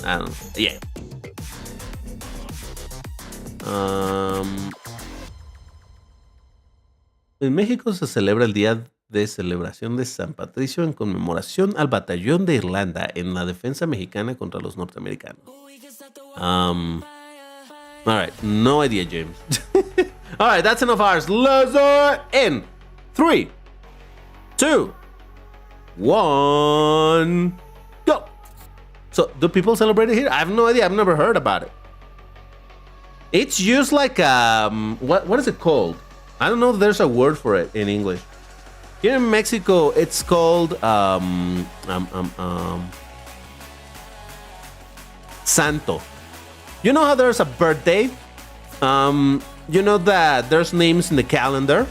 I don't know. Yeah. En México se celebra el Día de Celebración de San Patricio en conmemoración al Batallón de Irlanda en la defensa mexicana contra los norteamericanos. All right, no idea, James. All right, that's enough hours. Let's go in 3, 2, 1, go. So, do people celebrate it here? I have no idea. I've never heard about it. It's used like what is it called? I don't know if there's a word for it in English. Here in Mexico, it's called Santo. You know how there's a birthday? You know that there's names in the calendar.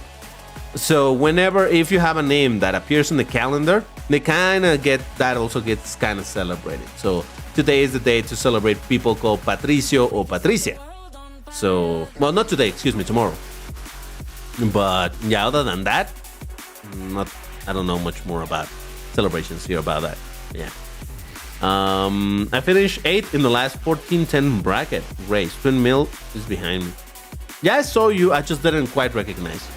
So if you have a name that appears in the calendar, they kind of also gets kind of celebrated. So today is the day to celebrate people called Patricio or Patricia. So, well, not today, excuse me, tomorrow. But yeah, other than that, I don't know much more about celebrations here about that. Yeah. I finished 8th in the last 14-10 bracket race. Twin Mill is behind me. Yeah, I saw you. I just didn't quite recognize you.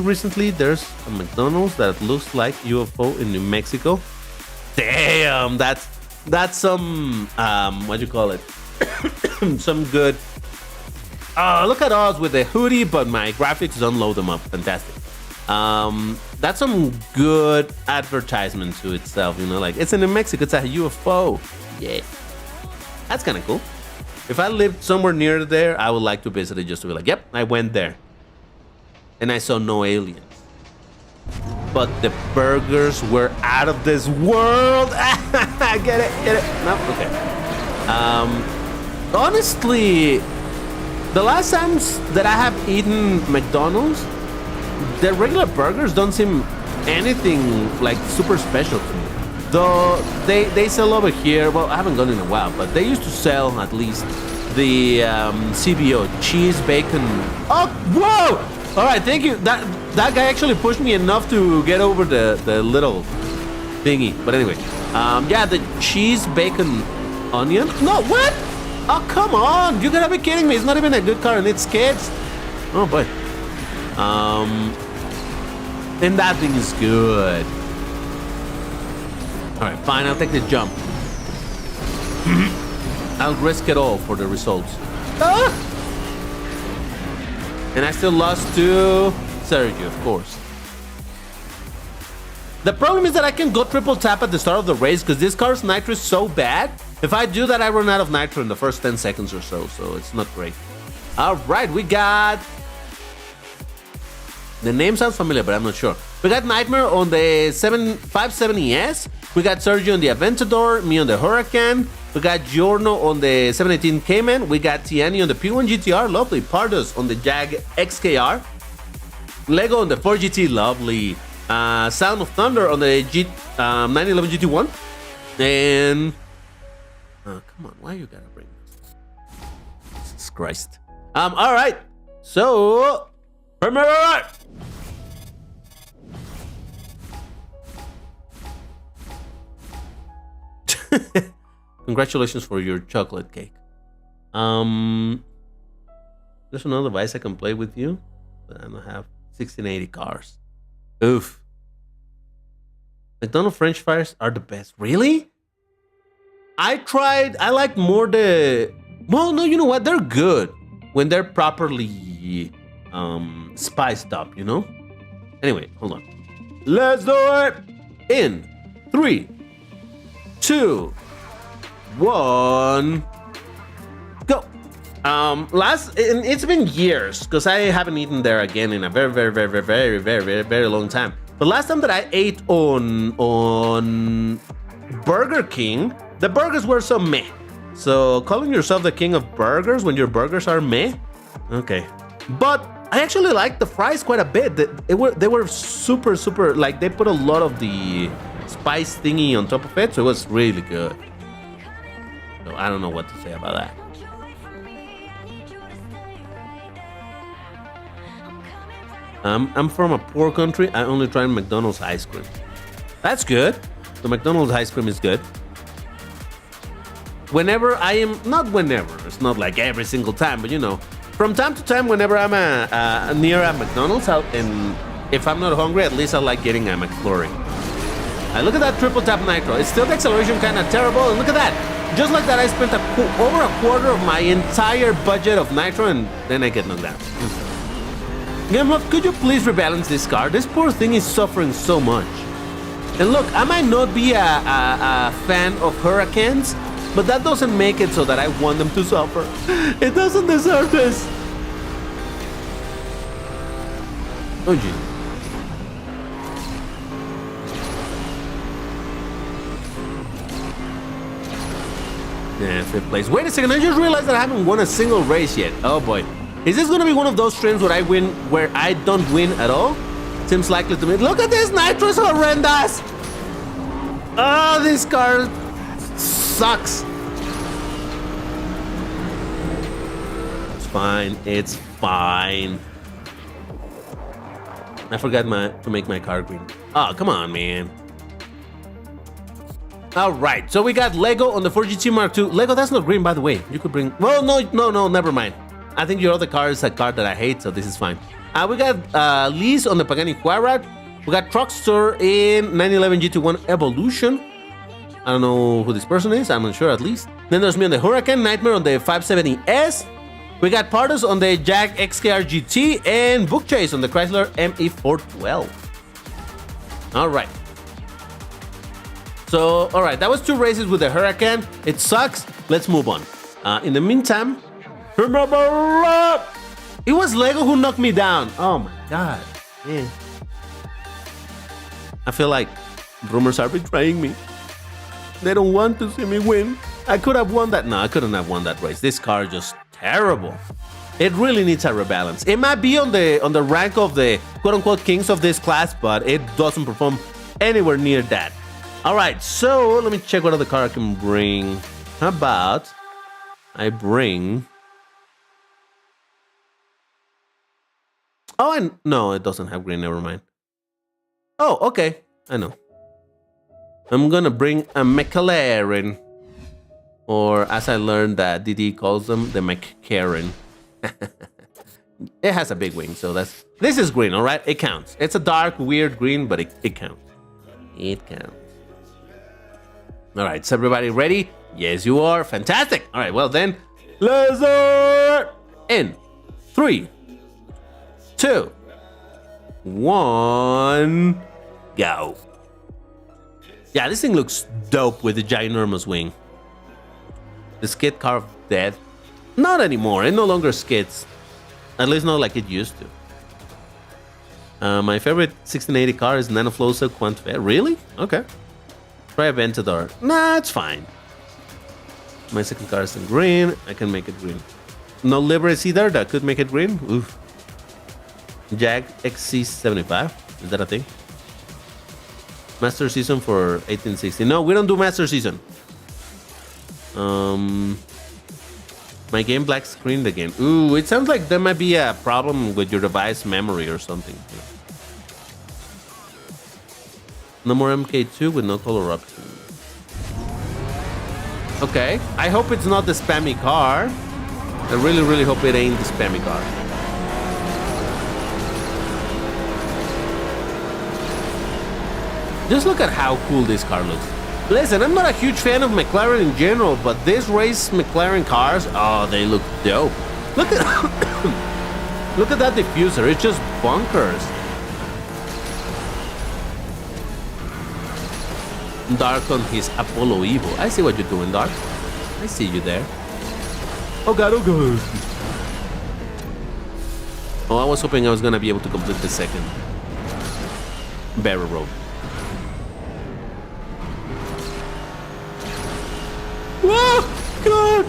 Recently there's a McDonald's that looks like UFO in New Mexico. Damn, that's some what do you call it? Some good. Look at us with the hoodie, but my graphics don't load them up. Fantastic. That's some good advertisement to itself, like it's in New Mexico, it's a UFO. Yeah. That's kind of cool. If I lived somewhere near there, I would like to visit it just to be like, yep, I went there. And I saw no aliens. But the burgers were out of this world. Get it? No? Okay. Honestly, the last times that I have eaten McDonald's, the regular burgers don't seem anything like super special to me. Though they sell over here, well, I haven't gone in a while, but they used to sell at least the CBO, cheese, bacon. Oh, whoa! All right, thank you. That guy actually pushed me enough to get over the little thingy. But anyway, yeah, the cheese, bacon, onion. No, what? Oh, come on! You gotta be kidding me! It's not even a good car, and it's kids. Oh boy. And that thing is good. All right, fine, I'll take the jump. I'll risk it all for the results. Ah! And I still lost to Sergio, of course. The problem is that I can go triple tap at the start of the race because this car's nitro is so bad. If I do that, I run out of nitro in the first 10 seconds or so it's not great. All right, we got... The name sounds familiar, but I'm not sure. We got Nightmare on the 570S. We got Sergio on the Aventador, me on the Huracan. We got Giorno on the 718 Cayman. We got Tiani on the P1 GTR, lovely. Pardos on the Jag XKR. Lego on the 4GT, lovely. Sound of Thunder on the 911 GT1. And... Oh, come on, why you gotta bring this? Jesus Christ. All right. So... Remember! Congratulations for your chocolate cake. There's another device I can play with you, but I don't have 1680 cars. Oof. McDonald's French fries are the best. Really? I like more the... Well, no, you know what? They're good when they're properly spiced up, you know? Anyway, hold on. Let's do it! In 3, 2, 1, go. It's been years because I haven't eaten there again in a very long time. The last time that I ate on Burger King, the burgers were so meh. So calling yourself the king of burgers when your burgers are meh? Okay. But I actually liked the fries quite a bit. They were super, like they put a lot of the spice thingy on top of it, so it was really good. So I don't know what to say about that. I'm from a poor country. I only try McDonald's ice cream. That's good. The McDonald's ice cream is good. Whenever I am, not whenever, it's not like every single time, but you know, from time to time, whenever I'm near a McDonald's, and if I'm not hungry, at least I like getting a McFlurry. Look at that triple tap nitro. It's still the acceleration kind of terrible, and look at that. Just like that, I spent over a quarter of my entire budget of nitro, and then I get knocked down. Gameloft, could you please rebalance this car? This poor thing is suffering so much. And look, I might not be a fan of Hurricanes, but that doesn't make it so that I want them to suffer. It doesn't deserve this. Oh, gee. Yeah, 5th place. Wait a second, I just realized that I haven't won a single race yet. Oh boy. Is this gonna be one of those streams where I don't win at all? Seems likely to me. Look at this, nitro is horrendous! Oh, this car sucks. It's fine, it's fine. I forgot to make my car green. Oh, come on, man. All right, so we got Lego on the 4GT Mark II. Lego, that's not green, by the way. You could bring... Well, no, never mind. I think your other car is a car that I hate, so this is fine. We got Liz on the Pagani Huayra. We got Truckster in 911 GT1 Evolution. I don't know who this person is. I'm not sure, at least. Then there's me on the Huracan, Nightmare on the 570S. We got Pardos on the Jag XKR GT and Book Chase on the Chrysler ME412. All right. So, all right, that was 2 races with the Huracan. It sucks. Let's move on. In the meantime, remember, it was Lego who knocked me down. Oh my god, man. I feel like rumors are betraying me. They don't want to see me win. I could have won that. No, I couldn't have won that race. This car is just terrible. It really needs a rebalance. It might be on the rank of the quote-unquote kings of this class, but it doesn't perform anywhere near that. All right, so let me check what other car I can bring. How about I bring... Oh, no, it doesn't have green, never mind. Oh, okay, I know. I'm gonna bring a McLaren. Or as I learned that Didi calls them, the McCarran. It has a big wing, so this is green, all right? It counts. It's a dark, weird green, but it counts. It counts. All right, is everybody ready? Yes, you are. Fantastic. All right, well then, let's start. In 3, 2, 1, go. Yeah, this thing looks dope with the ginormous wing. The skid carved dead. Not anymore. It no longer skids. At least not like it used to. My favorite 1680 car is Nanoflosa Quantve. Really? Okay. Try Aventador. Nah, it's fine. My second car is in green. I can make it green. No Libres either. That could make it green. Oof. Jag XC75. Is that a thing? Master Season for 1860. No, we don't do Master Season. My game black screened again. Ooh, it sounds like there might be a problem with your device memory or something. No more MK2 with no color option. Okay, I hope it's not the spammy car. I really, really hope it ain't the spammy car. Just look at how cool this car looks. Listen, I'm not a huge fan of McLaren in general, but this race McLaren cars, oh, they look dope. Look at look at that diffuser. It's just bunkers. Dark on his Apollo Evo. I see what you're doing, Dark. I see you there. Oh god, oh god. Oh, I was hoping I was gonna be able to complete the second barrel roll. Oh, God!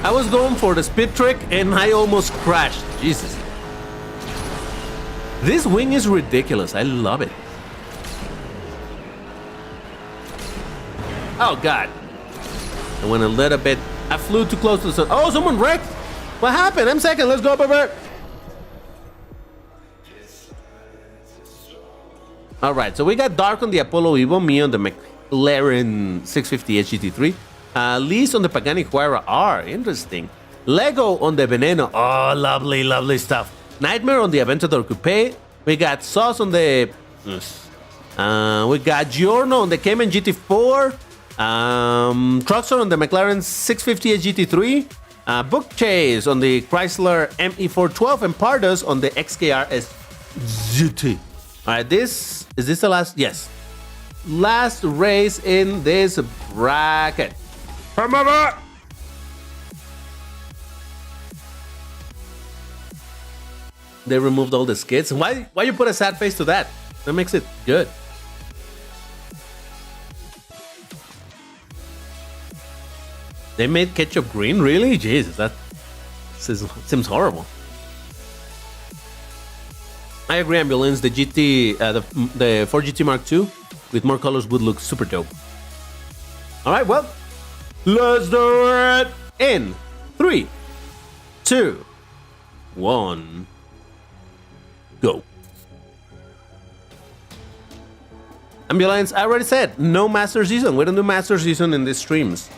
I was going for the speed trick and I almost crashed. Jesus. This wing is ridiculous. I love it. Oh, God. I went a little bit. I flew too close to the sun. Oh, someone wrecked. What happened? I'm second. Let's go, baby. All right. So we got Dark on the Apollo Evo, me on the McLaren 650 GT3. Liz on the Pagani Huayra R. Interesting. Lego on the Veneno. Oh, lovely, lovely stuff. Nightmare on the Aventador Coupe. We got Sauce on the... we got Giorno on the Cayman GT4. Truxer on the McLaren 650 GT3. Book Chase on the Chrysler ME412. And Pardos on the XKR GT. All right, is this the last? Yes. Last race in this bracket. Come over! They removed all the skids. Why you put a sad face to that? That makes it good. They made ketchup green? Really? Jesus, that seems horrible. I agree, Ambulance. The GT, the 4GT Mark II with more colors would look super dope. All right, well, let's do it in 3, 2, 1, go. Ambulance, I already said, no Master Season. We don't do Master Season in these streams.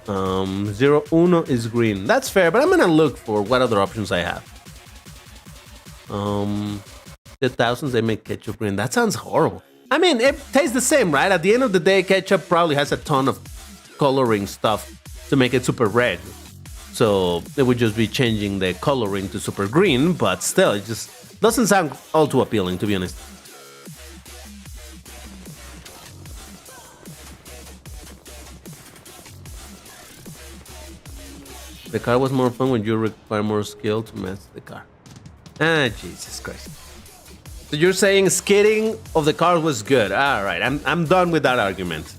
01 is green. That's fair, but I'm gonna look for what other options I have. The thousands, they make ketchup green. That sounds horrible. I mean, it tastes the same, right? At the end of the day, ketchup probably has a ton of coloring stuff to make it super red. So it would just be changing the coloring to super green, but still, it just doesn't sound all too appealing, to be honest. The car was more fun when you require more skill to master the car. Ah, Jesus Christ. So you're saying skidding of the car was good. All right, I'm done with that argument.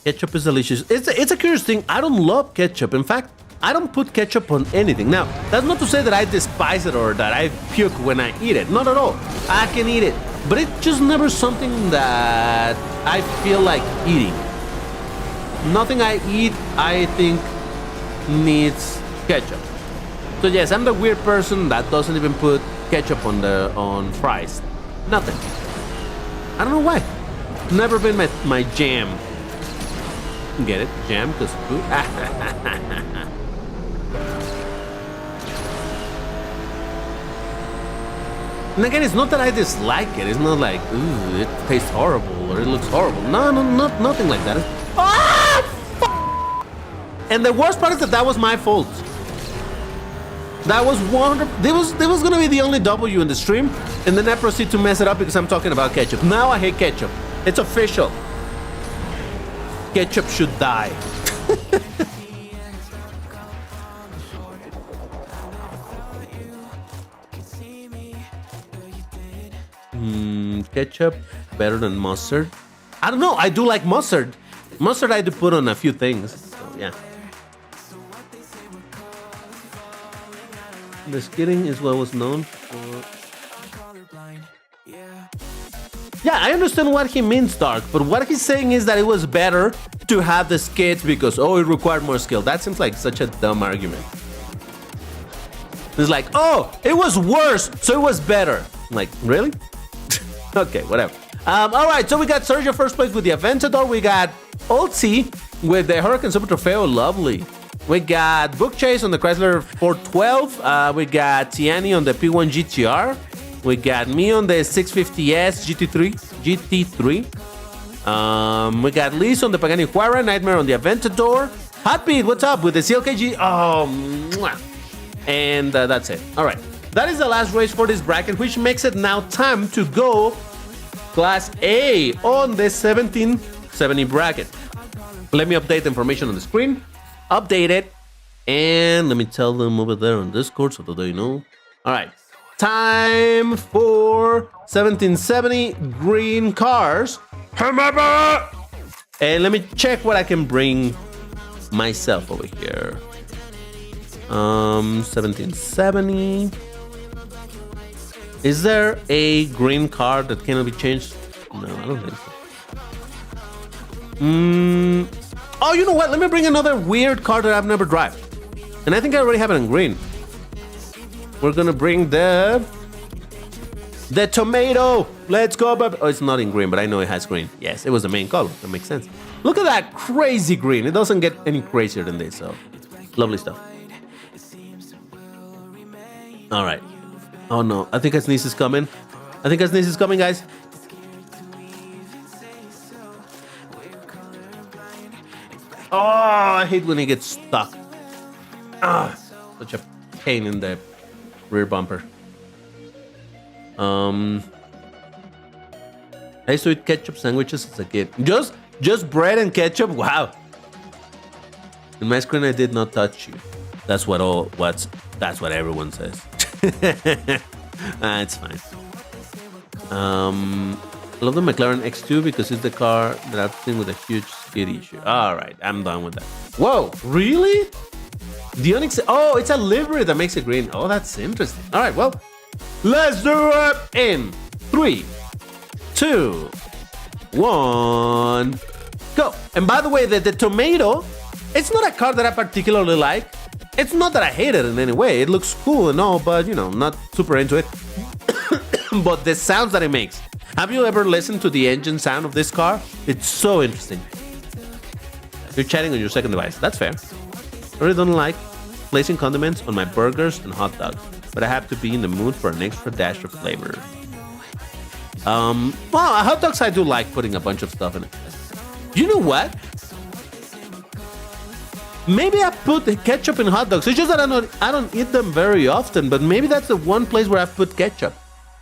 Ketchup is delicious. It's a curious thing. I don't love ketchup. In fact, I don't put ketchup on anything. Now, that's not to say that I despise it or that I puke when I eat it. Not at all. I can eat it. But it's just never something that I feel like eating. Nothing I eat, I think, needs ketchup. So yes, I'm the weird person that doesn't even put ketchup on fries. Nothing. I don't know why. Never been my jam. Get it? Jam? Because food? And again, it's not that I dislike it. It's not like, ooh, it tastes horrible or it looks horrible. No, nothing like that. And the worst part is that was my fault. That was 100. There was gonna be the only W in the stream, and then I proceed to mess it up because I'm talking about ketchup. Now I hate ketchup. It's official. Ketchup should die. Ketchup better than mustard. I don't know. I do like mustard. Mustard I do put on a few things. So, yeah. The skidding is what was known for. Yeah, I understand what he means, Dark, but what he's saying is that it was better to have the skids because, oh, it required more skill. That seems like such a dumb argument. It's like, oh, it was worse, so it was better. I'm like, really? Okay, whatever. All right, so we got Sergio first place with the Aventador. We got Olsi with the Hurricane Super Trofeo. Lovely. We got Book Chase on the Chrysler 412. We got Tiani on the P1 GTR. We got me on the 650S GT3. We got Liz on the Pagani Huayra. Nightmare on the Aventador. Hotbeat, what's up with the CLKG? Oh, mwah. And that's it. All right. That is the last race for this bracket, which makes it now time to go Class A on the 1770 bracket. Let me update the information on the screen. Update it. And let me tell them over there on Discord so that they know. All right. Time for 1770 green cars. And let me check what I can bring myself over here. 1770. Is there a green car that cannot be changed? No, I don't think so. Oh, you know what? Let me bring another weird car that I've never driven. And I think I already have it in green. We're gonna bring the tomato. Let's go, baby. Oh, it's not in green, but I know it has green. Yes, it was the main color. That makes sense. Look at that crazy green. It doesn't get any crazier than this, so lovely stuff. All right. Oh no, I think a sneeze is coming. I think a sneeze is coming, guys. Oh, I hate when it gets stuck. Ah, such a pain in the rear bumper. I used to eat ketchup sandwiches as a kid. Just bread and ketchup. Wow. In my screen, I did not touch you. That's what everyone says. It's fine. I love the McLaren X2 because it's the car that I've seen with a huge skid issue. All right, I'm done with that. Whoa, really? The Onyx. Oh, it's a livery that makes it green. Oh, that's interesting. All right, well, let's do it in 3, 2, 1, go. And by the way, the tomato, it's not a car that I particularly like. It's not that I hate it in any way. It looks cool and all, but you know, not super into it. But the sounds that it makes. Have you ever listened to the engine sound of this car? It's so interesting. You're chatting on your second device. That's fair. I really don't like placing condiments on my burgers and hot dogs, but I have to be in the mood for an extra dash of flavor. Well, hot dogs I do like putting a bunch of stuff in it. You know what? Maybe I put the ketchup in hot dogs. It's just that I don't eat them very often, but maybe that's the one place where I've put ketchup,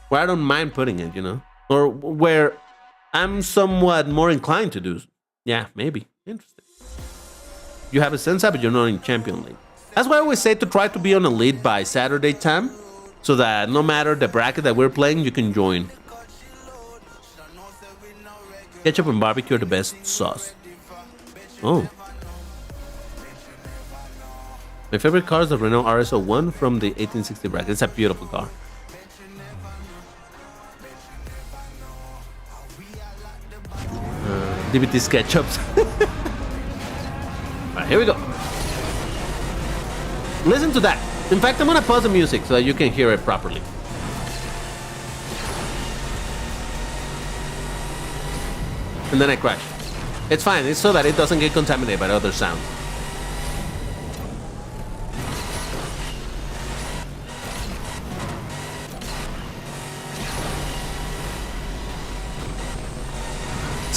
where I don't mind putting it, you know, or where I'm somewhat more inclined to do. Yeah, maybe. Interesting. You have a Sensa, but you're not in Champion League. That's why I always say to try to be on Elite by Saturday time, so that no matter the bracket that we're playing, you can join. Ketchup and barbecue are the best sauce. Oh. My favorite car is the Renault RS01 from the 1860 bracket. It's a beautiful car. DBT SketchUps. Alright, here we go. Listen to that. In fact, I'm gonna pause the music so that you can hear it properly. And then I crash. It's fine. It's so that it doesn't get contaminated by other sounds.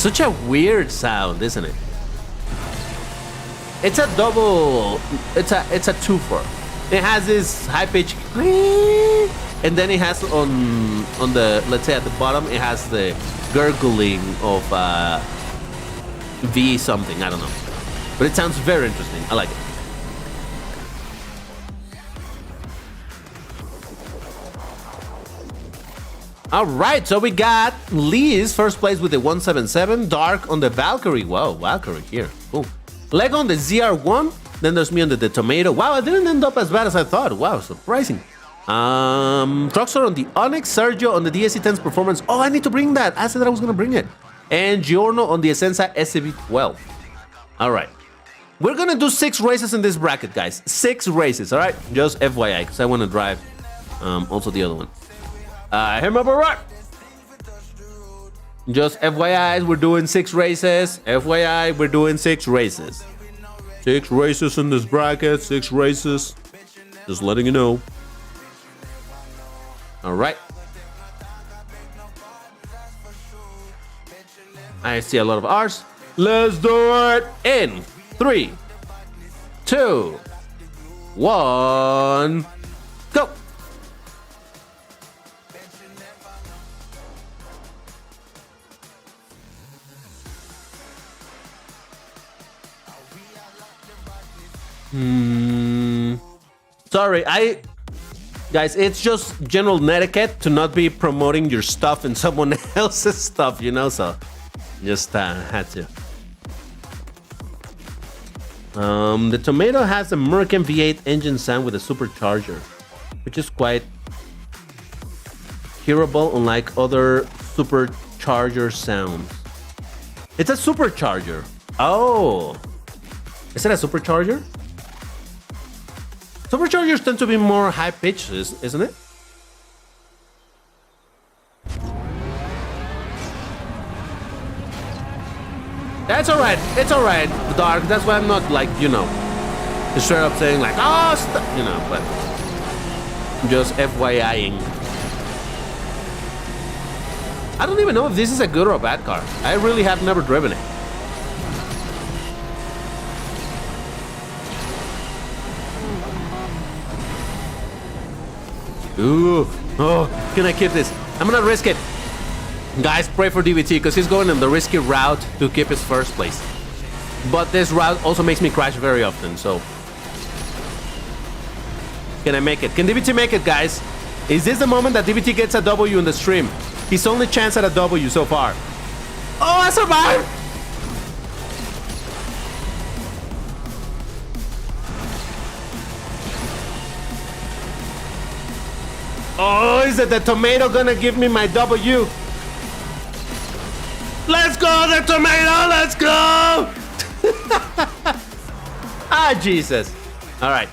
Such a weird sound, isn't it? It's a double. It's a twofer. It has this high pitch, and then it has on the, let's say at the bottom, it has the gurgling of V something. I don't know, but it sounds very interesting. I like it. All right, so we got Lee's first place with the 177, Dark on the Valkyrie. Wow, Valkyrie here. Cool. Leg on the ZR1. Then there's me on the Tomato. Wow, it didn't end up as bad as I thought. Wow, surprising. Truxor on the Onyx, Sergio on the DSC-10's Performance. Oh, I need to bring that. I said that I was gonna bring it. And Giorno on the Essenza SCV-12. All right. We're gonna do 6 races in this bracket, guys. 6 races, all right? Just FYI, because I want to drive also the other one. Him up, right? Just FYI, we're doing 6 races. FYI, we're doing 6 races. 6 races in this bracket, 6 races. Just letting you know. All right. I see a lot of R's. Let's do it in 3, 2, 1, go. Sorry, guys, it's just general etiquette to not be promoting your stuff and someone else's stuff, you know, so just had to. The Tomato has a Merkin V8 engine sound with a supercharger, which is quite hearable unlike other supercharger sounds. It's a supercharger. Oh, is it a supercharger? Superchargers tend to be more high pitched, isn't it? That's alright. It's alright, Dark. That's why I'm not like, you know, straight up saying like, oh, you know, but just FYIing. I don't even know if this is a good or a bad car. I really have never driven it. Ooh, oh, can I keep this? I'm gonna risk it. Guys, pray for DVT because he's going on the risky route to keep his first place. But this route also makes me crash very often, so. Can I make it? Can DVT make it, guys? Is this the moment that DVT gets a W in the stream? His only chance at a W so far. Oh, I survived! Oh, is it the Tomato gonna give me my W? Let's go, the Tomato, let's go! Ah, Jesus. All right.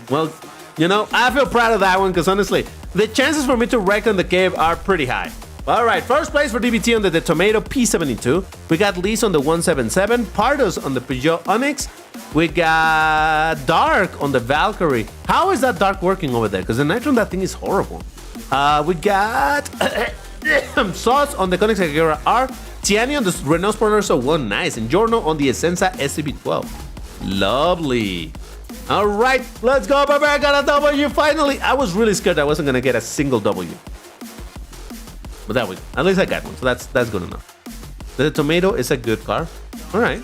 Well, you know, I feel proud of that one because honestly, the chances for me to wreck on the cave are pretty high. All right, first place for DVT on the Tomato P72. We got Liz on the 177, Pardos on the Peugeot Onyx. We got Dark on the Valkyrie. How is that Dark working over there? Because the nitro on that thing is horrible. We got Sauce on the Koenigsegg Agera R. Tiani on the Renault Sport Urso 1, nice. And Giorno on the Essenza SCV-12. Lovely. All right, let's go, baby. I got a W finally. I was really scared I wasn't going to get a single W. But that way, at least I got one, so that's good enough. The Tomato is a good car. All right.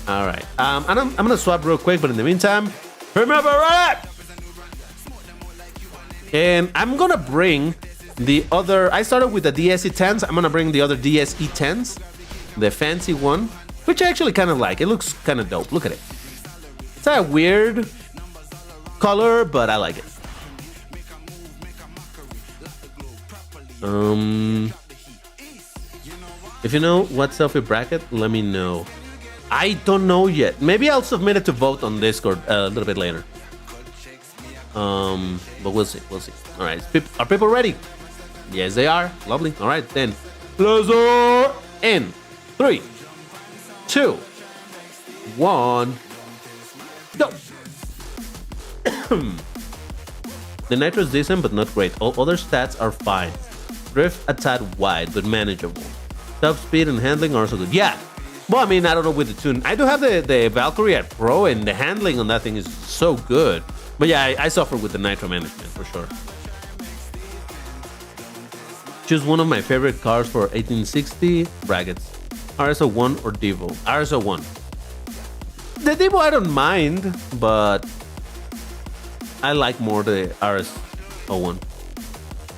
All right. I'm going to swap real quick, but in the meantime, remember that. And I'm going to bring the other, I started with the DSE-10s. I'm going to bring the other DSE-10s, the fancy one, which I actually kind of like. It looks kind of dope. Look at it. It's a weird color, but I like it. If you know what selfie bracket, let me know. I don't know yet. Maybe I'll submit it to vote on Discord a little bit later. But we'll see. We'll see. All right. Are people ready? Yes, they are. Lovely. All right, then. Let's go in 3, 2, 1, go. The nitro is decent, but not great. All other stats are fine. Drift a tad wide, but manageable. Top speed and handling are also good. Yeah. Well, I mean, I don't know with the tune. I do have the Valkyrie at Pro, and the handling on that thing is so good. But yeah, I suffer with the nitro management for sure. Choose one of my favorite cars for 1860 brackets. RS01 or Devo? RS01. The Devo I don't mind, but I like more the RS01.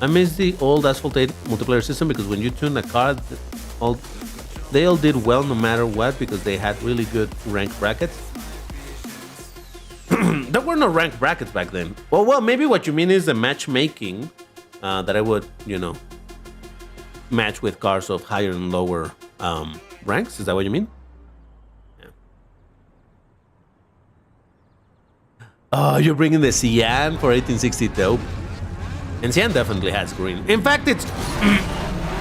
I miss the old Asphalt 8 multiplayer system because when you tune a car, they all did well no matter what because they had really good rank brackets. There were no ranked brackets back then. Well, maybe what you mean is the matchmaking that I would, match with cars of higher and lower ranks. Is that what you mean? Yeah. Oh, you're bringing the Cyan for 1860 dope. And Cyan definitely has green. In fact, it's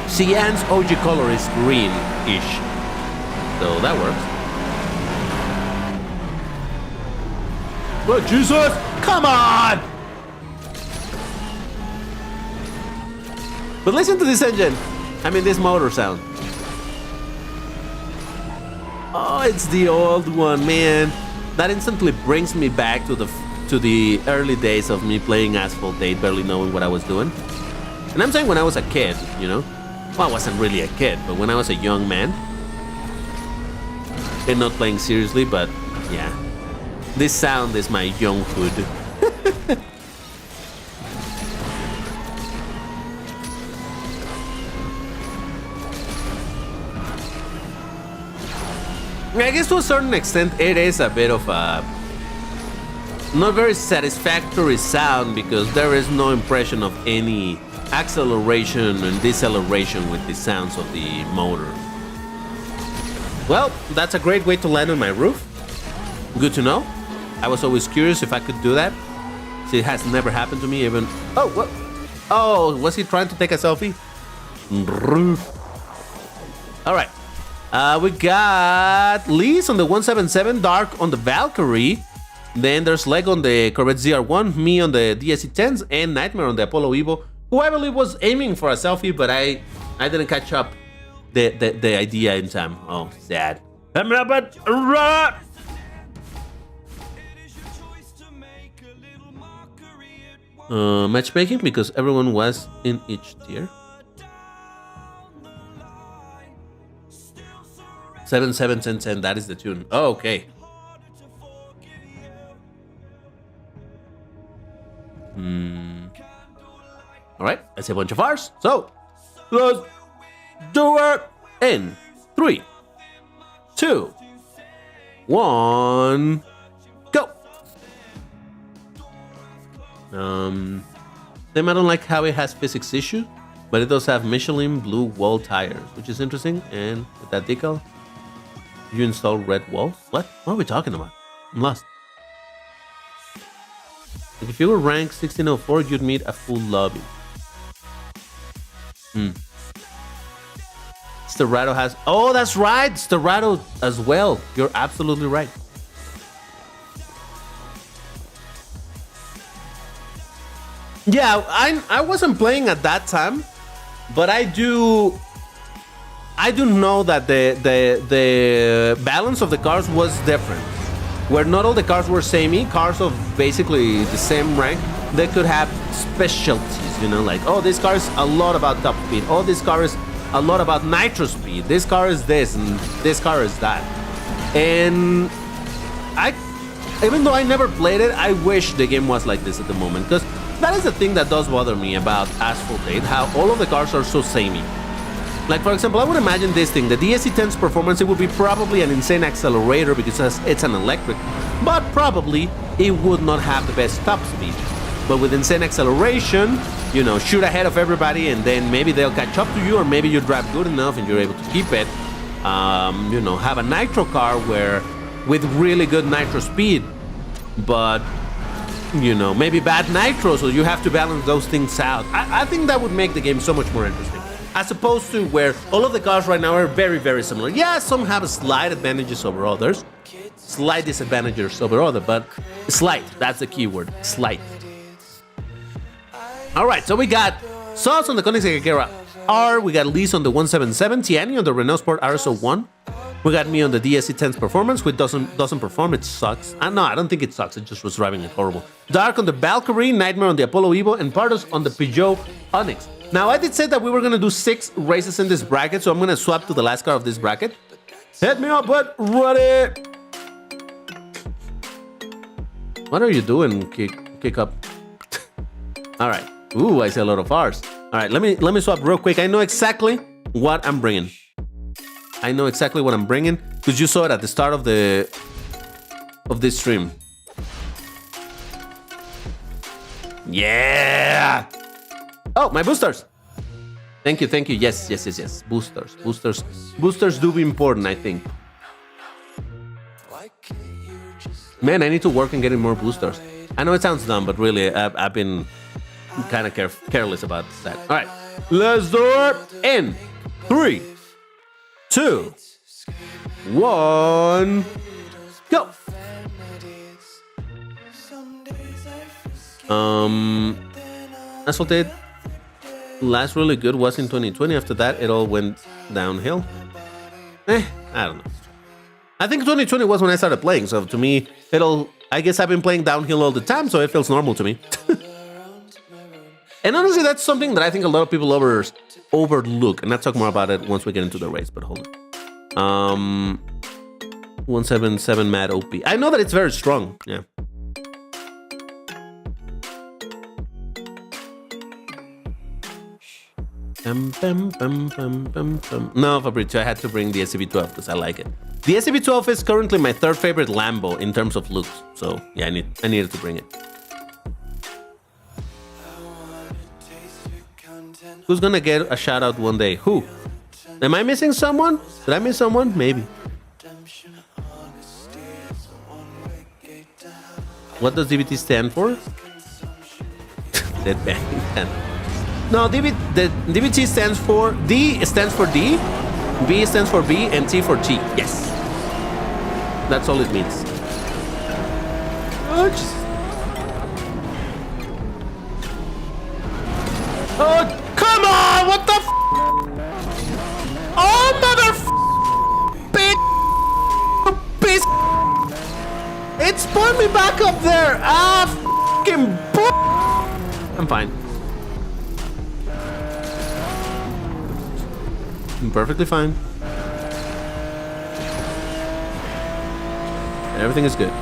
Cyan's OG color is green-ish. So that works. But Jesus, come on! But listen to this engine. I mean, this motor sound. Oh, it's the old one, man. That instantly brings me back to the early days of me playing Asphalt 8, barely knowing what I was doing. And I'm saying when I was a kid, Well, I wasn't really a kid, but when I was a young man. And not playing seriously, but yeah. This sound is my younghood. I guess to a certain extent it is a bit of a not very satisfactory sound because there is no impression of any acceleration and deceleration with the sounds of the motor. Well, that's a great way to land on my roof. Good to know. I was always curious if I could do that. See, it has never happened to me even. Oh, what? Oh, was he trying to take a selfie? All right. We got Lee's on the 177, Dark on the Valkyrie. Then there's Leg on the Corvette ZR1, me on the DSC-10s, and Nightmare on the Apollo Evo, who I believe was aiming for a selfie, but I didn't catch up the idea in time. Oh, sad. Matchmaking because everyone was in each tier. 7, 7, 10, 10. That is the tune. Oh, okay. All right. That's a bunch of R's. So let's do it in 3, 2, 1, go. Then I don't like how it has physics issue, but it does have Michelin blue wall tires, which is interesting. And with that decal, you install red walls. What are we talking about? I'm lost. Like if you were ranked 1604, you'd meet a full lobby. Sterrato has... Oh, that's right! Sterrato as well. You're absolutely right. Yeah, I wasn't playing at that time, but I do know that the balance of the cars was different. Where not all the cars were samey, cars of basically the same rank, they could have specialties, like, oh, this car is a lot about top speed. Oh, this car is a lot about nitro speed. This car is this, and this car is that. And even though I never played it, I wish the game was like this at the moment, because that is the thing that does bother me about Asphalt 8, how all of the cars are so samey. Like, for example, I would imagine this thing, the DSC-10's performance, it would be probably an insane accelerator because it's an electric, but probably it would not have the best top speed. But with insane acceleration, shoot ahead of everybody and then maybe they'll catch up to you, or maybe you drive good enough and you're able to keep it. Have a nitro car with really good nitro speed, but, maybe bad nitro, so you have to balance those things out. I think that would make the game so much more interesting. As opposed to where all of the cars right now are very, very similar. Yeah, some have slight advantages over others. Slight disadvantages over others, but slight, that's the key word, slight. All right, so we got Sauce on the Koenigsegg Agera, R. We got Liz on the 177. Tiani on the Renault Sport RSO1. We got me on the DSC-10's Performance, which doesn't perform. It sucks. No, I don't think it sucks. It just was driving it horrible. Dark on the Valkyrie, Nightmare on the Apollo Evo, and Pardos on the Peugeot Onyx. Now, I did say that we were going to do 6 races in this bracket, so I'm going to swap to the last car of this bracket. Hit me up, but ready. What are you doing, kick up? All right. Ooh, I see a lot of R's. All right, let me swap real quick. I know exactly what I'm bringing. I know exactly what I'm bringing because you saw it at the start of this stream. Yeah. Oh, my boosters. Thank you. Yes. Boosters do be important, I think. Man, I need to work on getting more boosters. I know it sounds dumb, but really, I've been kind of careless about that. All right, let's do it in 3, 2, 1, go. Asphalt did last really good was in 2020. After that, it all went downhill. I don't know. I think 2020 was when I started playing, so to me, I guess I've been playing downhill all the time, so it feels normal to me. And honestly, that's something that I think a lot of people overlook, and I'll talk more about it once we get into the race, but hold on. 177 Mad OP. I know that it's very strong, yeah. No, Fabrizio, I had to bring the SCV-12 because I like it. The SCV-12 is currently my 3rd favorite Lambo in terms of looks, so yeah, I needed to bring it. Who's gonna get a shout out one day? Who? Am I missing someone? Did I miss someone? Maybe. What does DVT stand for? Dead bang. No, the DVT stands for D stands for D, B stands for B, and T for T. Yes. That's all it means. Oh, come on! What the f? Oh, mother bitch! It spawned me back up there! Fucking I'm fine. I'm perfectly fine. Everything is good.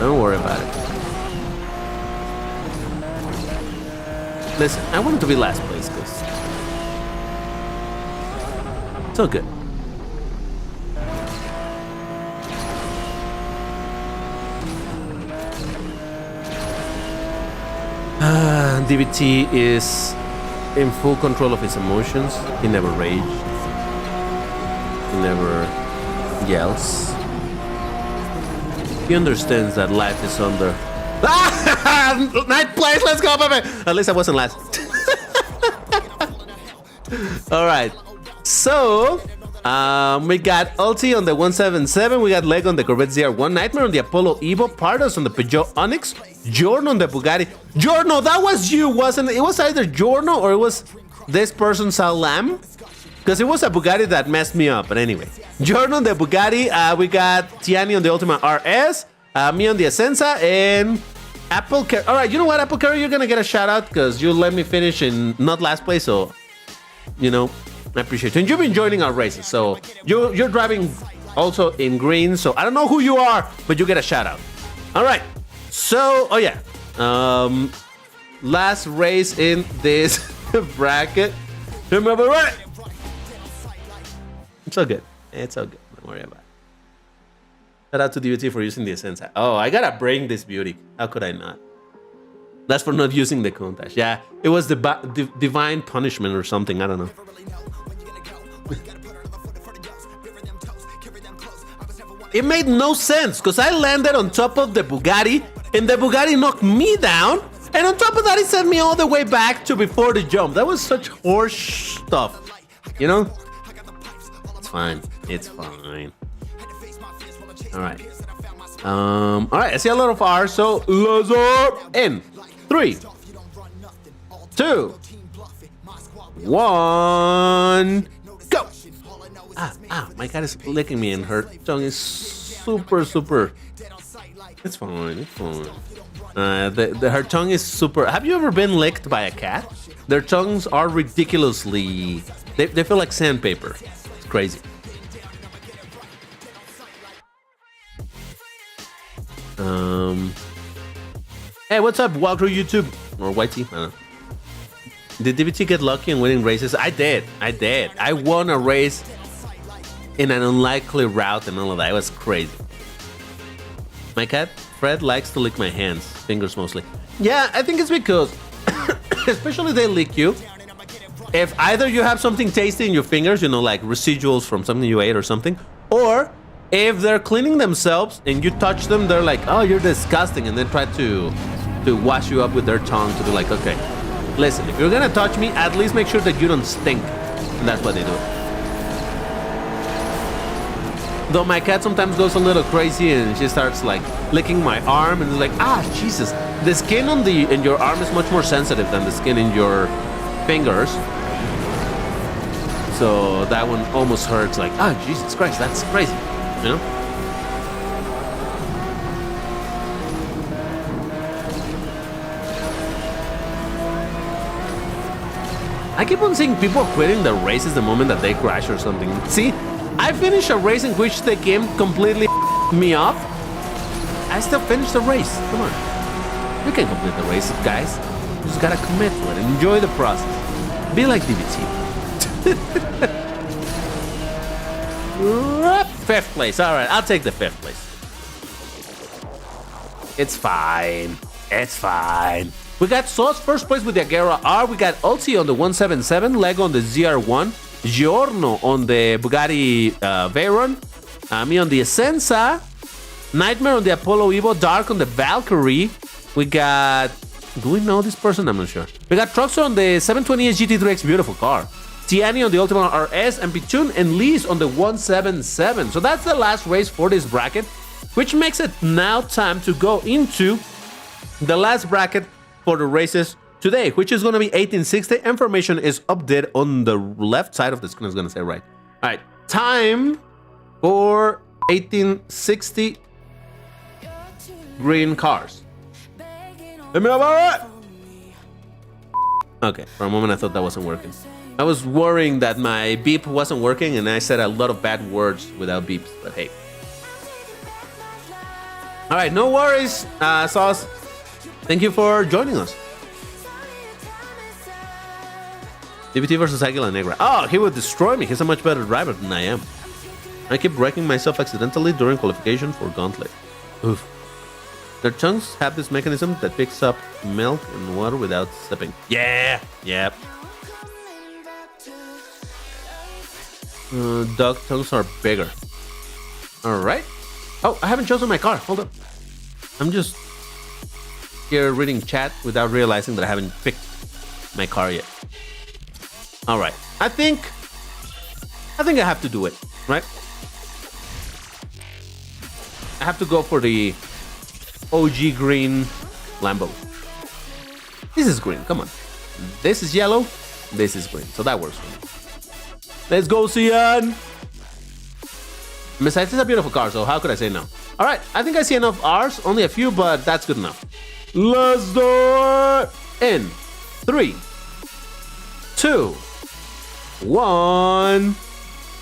Don't worry about it. Listen, I wanted to be last place because it's all good. DVT is in full control of his emotions. He never rages. He never yells. He understands that life is under. Ninth place, let's go, baby. At least I wasn't last. All right. So, we got Ulti on the 177. We got Leg on the Corvette ZR1. Nightmare on the Apollo Evo. Pardos on the Peugeot Onyx. Jorno on the Bugatti. Jorno, that was you, wasn't it? It was either Jorno or it was this person, Salam. Because it was a Bugatti that messed me up. But anyway, Jorno on the Bugatti. We got Tiani on the Ultima RS. Me on the Essenza. And Apple Carry. All right, you know what, Apple Carry? You're going to get a shout out because you let me finish in not last place. So, you know, I appreciate it. And you've been joining our races. So you're driving also in green. So I don't know who you are, but you get a shout out. All right. So, oh yeah. Last race in this bracket. Remember, right? It's all good. It's all good. Don't worry about it. Shout out to DVT for using the Essenza. Oh, I gotta bring this beauty. How could I not? That's for not using the Countach. Yeah, it was the divine punishment or something. I don't know. It made no sense because I landed on top of the Bugatti and the Bugatti knocked me down. And on top of that, it sent me all the way back to before the jump. That was such horse stuff. You know? It's fine. It's fine. All right. All right. I see a lot of R. So let's in 3, 2, 1, go! My cat is licking me and her tongue is super. It's fine. Her tongue is super. Have you ever been licked by a cat? Their tongues are ridiculously. They feel like sandpaper. It's crazy. Hey, what's up, Walker YouTube or YT? I don't know. Did DBT get lucky in winning races? I did. I won a race in an unlikely route and all of that. It was crazy. My cat Fred likes to lick my hands, fingers mostly. Yeah, I think it's because, especially they lick you. If either you have something tasty in your fingers, you know, like residuals from something you ate or something, or if they're cleaning themselves and you touch them, they're like, oh, you're disgusting, and they try to wash you up with their tongue to be like, okay, listen, if you're gonna touch me, at least make sure that you don't stink. And that's what they do. Though my cat sometimes goes a little crazy and she starts like licking my arm and it's like, Jesus, the skin in your arm is much more sensitive than the skin in your fingers. So that one almost hurts, like, Jesus Christ, that's crazy, you know? I keep on seeing people quitting the races the moment that they crash or something. See, I finished a race in which the game completely me up. I still finished the race. Come on. You can complete the race, guys. You just gotta commit to it and enjoy the process. Be like DBT. 5th place. All right, I'll take the 5th place. It's fine. It's fine. We got Sauce first place with the Agera R. We got Ulti on the 177, Lego on the ZR1, Giorno on the Bugatti Veyron, me on the Essenza, Nightmare on the Apollo Evo, Dark on the Valkyrie. We got... Do we know this person? I'm not sure. We got Truxer on the 720S GT3X, beautiful car. Tiani on the Ultima RS, and Pichun and Lee's on the 177. So that's the last race for this bracket, which makes it now time to go into the last bracket for the races today, which is going to be 1860. Information is updated on the left side of the screen. I was going to say right. All right, time for 1860 green cars. Let me know about it. Okay, for a moment I thought that wasn't working. I was worrying that my beep wasn't working and I said a lot of bad words without beeps, but hey. All right, no worries, Sauce. Thank you for joining us. DBT versus Aguila Negra. Oh, he would destroy me. He's a much better driver than I am. I keep wrecking myself accidentally during qualification for Gauntlet. Oof. Their tongues have this mechanism that picks up milk and water without sipping. Yeah, yep. Dog tongues are bigger. All right. Oh, I haven't chosen my car. Hold up. I'm just here reading chat without realizing that I haven't picked my car yet. All right. I think I have to do it, right? I have to go for the OG green Lambo. This is green. Come on. This is yellow. This is green. So that works for me. Let's go, Cian. Besides, it's a beautiful car, so how could I say no? All right. I think I see enough R's. Only a few, but that's good enough. Let's do it. In 3, 2, 1,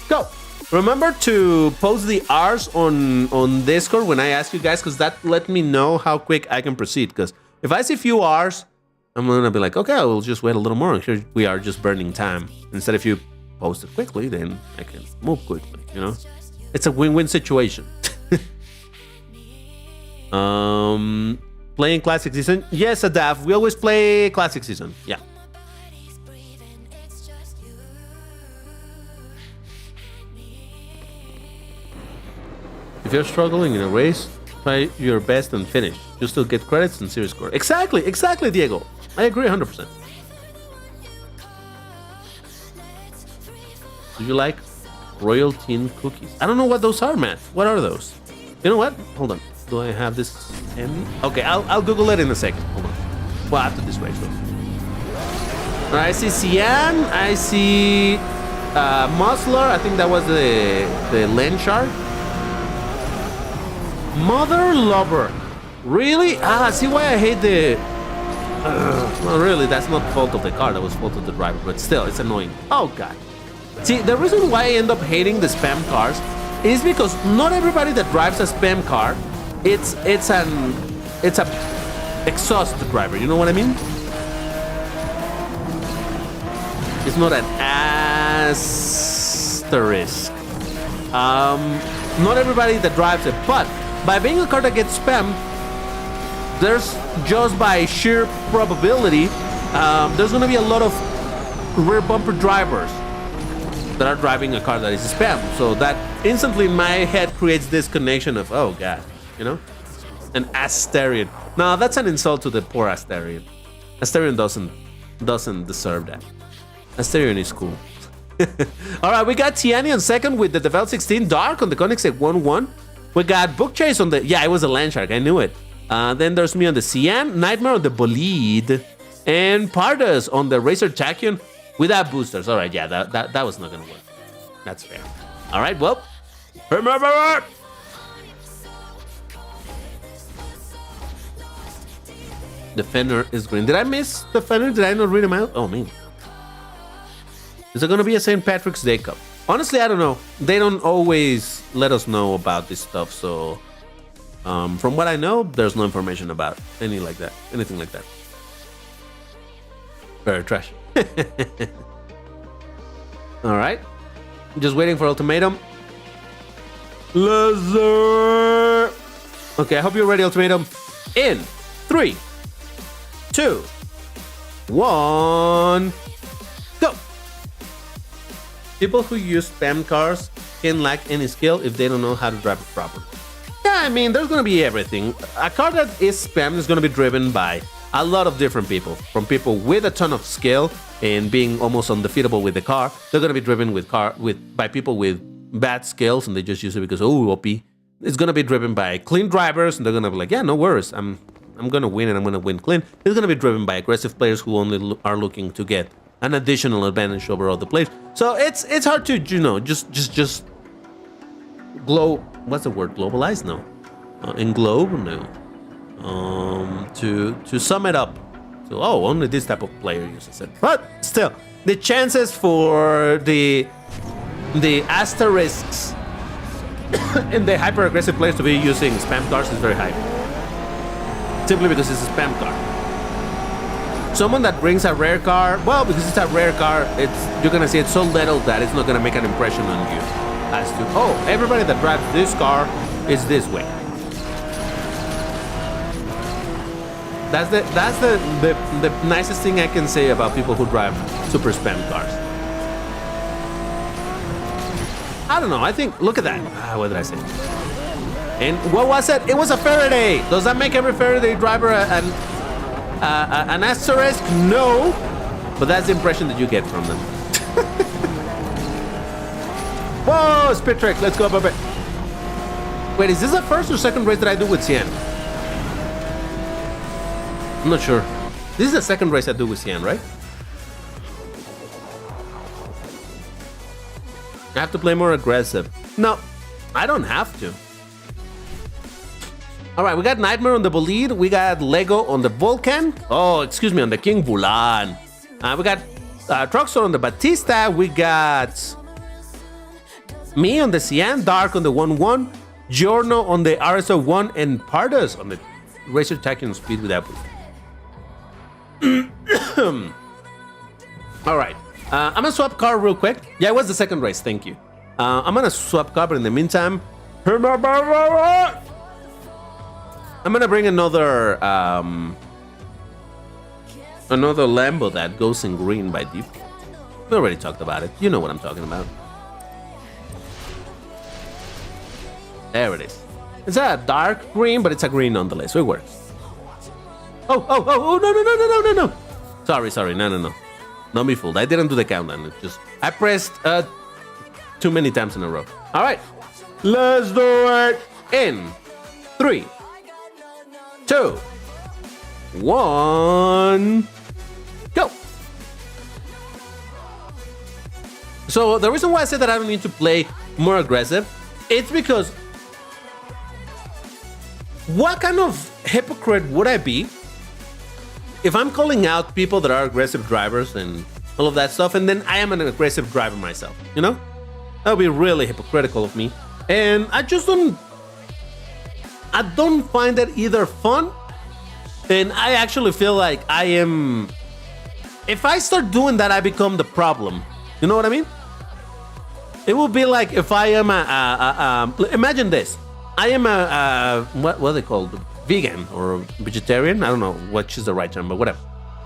go. Remember to post the R's on Discord when I ask you guys, because that let me know how quick I can proceed. Because if I see few R's, I'm gonna be like, okay, I will just wait a little more. Here we are just burning time. Instead, if you post it quickly, then I can move quickly. You know, it's a win-win situation. Playing Classic Season? Yes, Adaf. We always play Classic Season. Yeah. If you're struggling in a race, try your best and finish. You still get credits and series score. Exactly, Diego. I agree 100%. Do you like Royal Teen cookies? I don't know what those are, man. What are those? You know what? Hold on. Do I have this handy? Okay, I'll Google it in a second. Hold on. Well, after this race, though. I see Cyan. I see Musler. I think that was the land shark. Mother Lover. Really? See why I hate the... well, really, that's not fault of the car. That was fault of the driver. But still, it's annoying. Oh, God. See, the reason why I end up hating the spam cars is because not everybody that drives a spam car, it's a exhaust driver. You know what I mean? It's not an asterisk. Not everybody that drives it, but by being a car that gets spam, there's just by sheer probability, there's gonna be a lot of rear bumper drivers that are driving a car that is spam. So that instantly in my head creates this connection of, oh God, you know? An Asterion. No, that's an insult to the poor Asterion. Asterion doesn't deserve that. Asterion is cool. All right, we got Tiani on second with the Devel 16, Dark on the Koenigsegg 1-1. We got Book Chase on the... Yeah, it was a Land Shark, I knew it. Then there's me on the Cyan, Nightmare on the Bolide, and Pardas on the Racer Tachyon without boosters. All right, yeah, that was not going to work. That's fair. All right, well, remember... The Fenner is green. Did I miss the Fenner? Did I not read him out? Oh, man. Is there going to be a St. Patrick's Day Cup? Honestly, I don't know. They don't always let us know about this stuff, so... from what I know, there's no information about anything like that. Very trash. All right. Just waiting for ultimatum. Laser. Okay, I hope you're ready, ultimatum. In 3, 2, 1, go. People who use spam cars can lack any skill if they don't know how to drive it properly. Yeah, I mean, there's gonna be everything. A car that is spam is gonna be driven by a lot of different people. From people with a ton of skill and being almost undefeatable with the car, they're gonna be driven by people with bad skills and they just use it because, oh, OP. It's gonna be driven by clean drivers and they're gonna be like, yeah, no worries, I'm gonna win and I'm gonna win clean. It's gonna be driven by aggressive players who only are looking to get an additional advantage over other players. So it's hard to, you know, just what's the word? Globalize? No. Englobe? No. To sum it up. So, only this type of player uses it. But still, the chances for the asterisks and the hyper aggressive players to be using spam cars is very high. Simply because it's a spam car. Someone that brings a rare car, well, because it's a rare car, you're gonna see it's so little that it's not gonna make an impression on you. As to, everybody that drives this car is this way. That's the nicest thing I can say about people who drive super spam cars. I don't know, I think, look at that. What did I say? And what was it? It was a Faraday. Does that make every Faraday driver an asterisk? No, but that's the impression that you get from them. Whoa, spit trick, let's go, baby. Wait, is this the first or second race that I do with Cyan? I'm not sure. This is the second race I do with Cyan, right? I have to play more aggressive. No, I don't have to. All right, we got Nightmare on the Bolide. We got Lego on the Vulcan. Oh, excuse me, on the King Vulan. We got Truckstore on the Batista. We got me on the Cyan, Dark on the 1-1, Giorno on the RSO1, and Pardas on the Racer Tachyon Speed with Apple. All right, I'm gonna swap car real quick. Yeah, it was the second race, thank you. I'm gonna swap car, but in the meantime, I'm gonna bring another Lambo that goes in green by default. We already talked about it. You know what I'm talking about. There it is. It's a dark green, but it's a green nonetheless, so it works. Oh, no. Sorry, no. Don't be fooled. I didn't do the countdown. It's just, I pressed too many times in a row. All right, let's do it. In 3, 2, 1, go. So the reason why I said that I don't need to play more aggressive, it's because what kind of hypocrite would I be if I'm calling out people that are aggressive drivers and all of that stuff, and then I am an aggressive driver myself, you know? That would be really hypocritical of me. And I don't find that either fun, and I actually feel like I am... If I start doing that, I become the problem. You know what I mean? It would be like if I am imagine this. I am what are they called? Vegan or vegetarian? I don't know which is the right term, but whatever.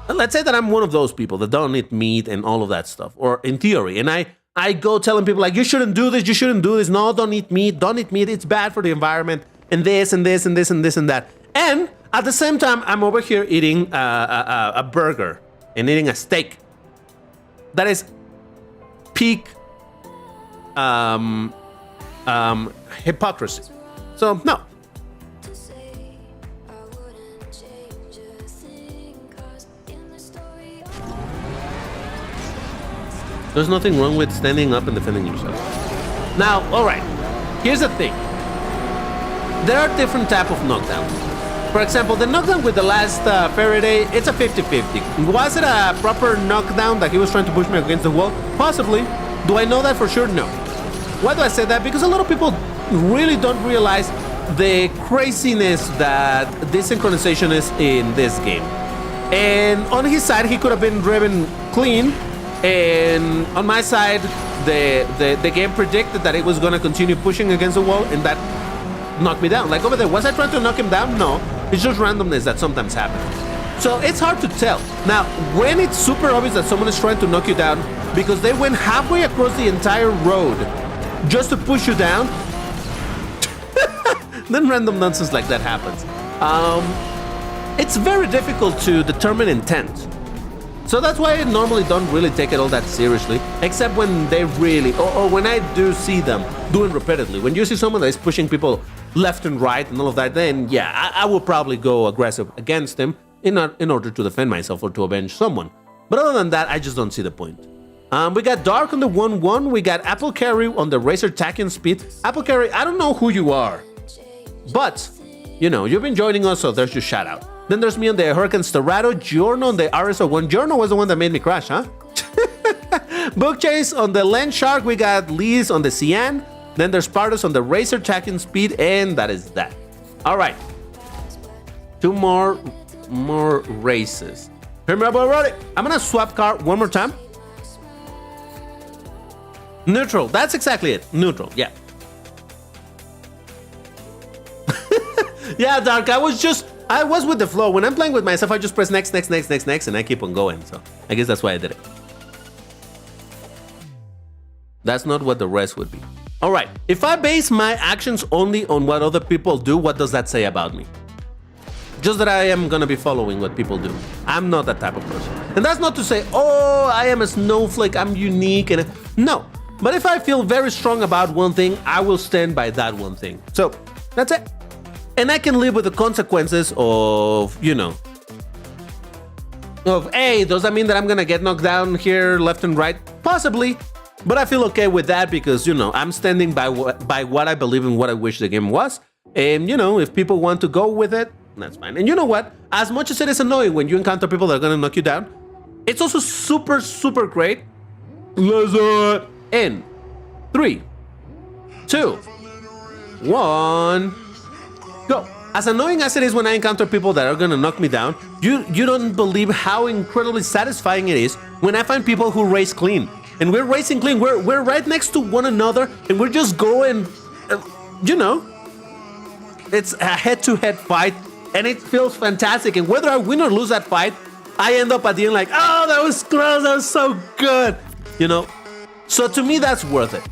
Let's say that I'm one of those people that don't eat meat and all of that stuff, or in theory, and I go telling people like, you shouldn't do this, you shouldn't do this, no, don't eat meat, it's bad for the environment, and this and this and this and this and that. And at the same time, I'm over here eating a burger and eating a steak. That is peak hypocrisy. So no. There's nothing wrong with standing up and defending yourself. Now, all right, here's the thing. There are different type of knockdowns. For example, the knockdown with the last Faraday, it's a 50-50. Was it a proper knockdown that he was trying to push me against the wall? Possibly. Do I know that for sure? No. Why do I say that? Because a lot of people really don't realize the craziness that this synchronization is in this game. And on his side, he could have been driven clean. And on my side, the game predicted that it was going to continue pushing against the wall, and that knocked me down. Like over there, was I trying to knock him down? No, it's just randomness that sometimes happens. So it's hard to tell. Now, when it's super obvious that someone is trying to knock you down because they went halfway across the entire road just to push you down, then random nonsense like that happens. It's very difficult to determine intent. So that's why I normally don't really take it all that seriously, except when they really, or when I do see them doing repeatedly. When you see someone that is pushing people left and right and all of that, then yeah, I will probably go aggressive against them in order to defend myself or to avenge someone. But other than that, I just don't see the point. We got Dark on the 1-1, we got Apple Carry on the Racer Tachyon Speed. Apple Carry, I don't know who you are, but, you know, you've been joining us, so there's your shout out. Then there's me on the Hurricane Sterrato, Giorno on the RSO1. Giorno was the one that made me crash, huh? Book Chase on the Land Shark, we got Lee's on the Cyan. Then there's Spartus on the Racer Tachyon Speed, and that is that. All right. Two more races. Remember, I'm gonna swap car one more time. Neutral, that's exactly it. Neutral, yeah. Yeah, Dark, I was with the flow. When I'm playing with myself, I just press next, and I keep on going. So I guess that's why I did it. That's not what the rest would be. All right, if I base my actions only on what other people do, what does that say about me? Just that I am gonna be following what people do. I'm not that type of person. And that's not to say, oh, I am a snowflake, I'm unique, and no. But if I feel very strong about one thing, I will stand by that one thing. So that's it. And I can live with the consequences of, you know, hey, does that mean that I'm gonna get knocked down here left and right? Possibly, but I feel okay with that because, you know, I'm standing by what I believe in, what I wish the game was. And, you know, if people want to go with it, that's fine. And you know what? As much as it is annoying when you encounter people that are gonna knock you down, it's also super, super great. Let's do it. In 3, 2, 1. Go. As annoying as it is when I encounter people that are gonna knock me down, you don't believe how incredibly satisfying it is when I find people who race clean. And we're racing clean, we're right next to one another, and we're just going, you know, it's a head-to-head fight, and it feels fantastic. And whether I win or lose that fight, I end up at the end like, oh, that was close, that was so good, you know? So to me, that's worth it.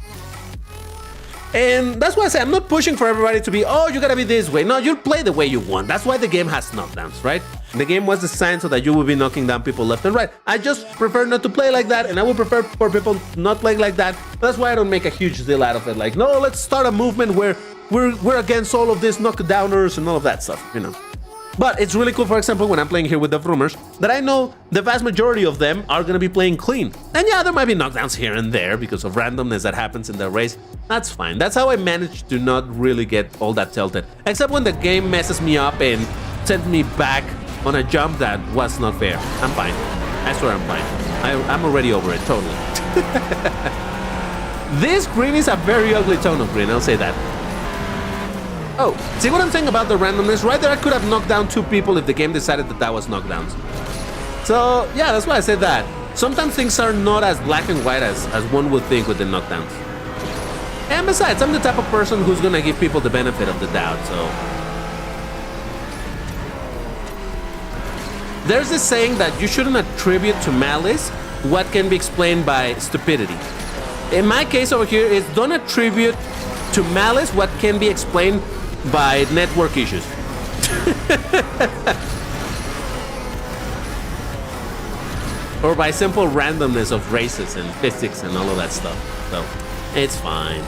And that's why I say I'm not pushing for everybody to be, oh, you gotta be this way. No, you play the way you want. That's why the game has knockdowns, right? The game was designed so that you will be knocking down people left and right. I just prefer not to play like that, and I would prefer for people not playing like that. That's why I don't make a huge deal out of it. Like, no, let's start a movement where we're against all of these knockdowners and all of that stuff, you know. But it's really cool, for example, when I'm playing here with the Vroomers, that I know the vast majority of them are going to be playing clean. And yeah, there might be knockdowns here and there because of randomness that happens in the race. That's fine. That's how I managed to not really get all that tilted. Except when the game messes me up and sends me back on a jump that was not fair. I'm fine. I swear I'm fine. I'm already over it, totally. This green is a very ugly tone of green, I'll say that. Oh, see what I'm saying about the randomness? Right there, I could have knocked down 2 people if the game decided that that was knockdowns. So, yeah, that's why I said that. Sometimes things are not as black and white as one would think with the knockdowns. And besides, I'm the type of person who's gonna give people the benefit of the doubt, so... There's this saying that you shouldn't attribute to malice what can be explained by stupidity. In my case over here, is don't attribute to malice what can be explained by network issues. Or by simple randomness of races and physics and all of that stuff. So, it's fine.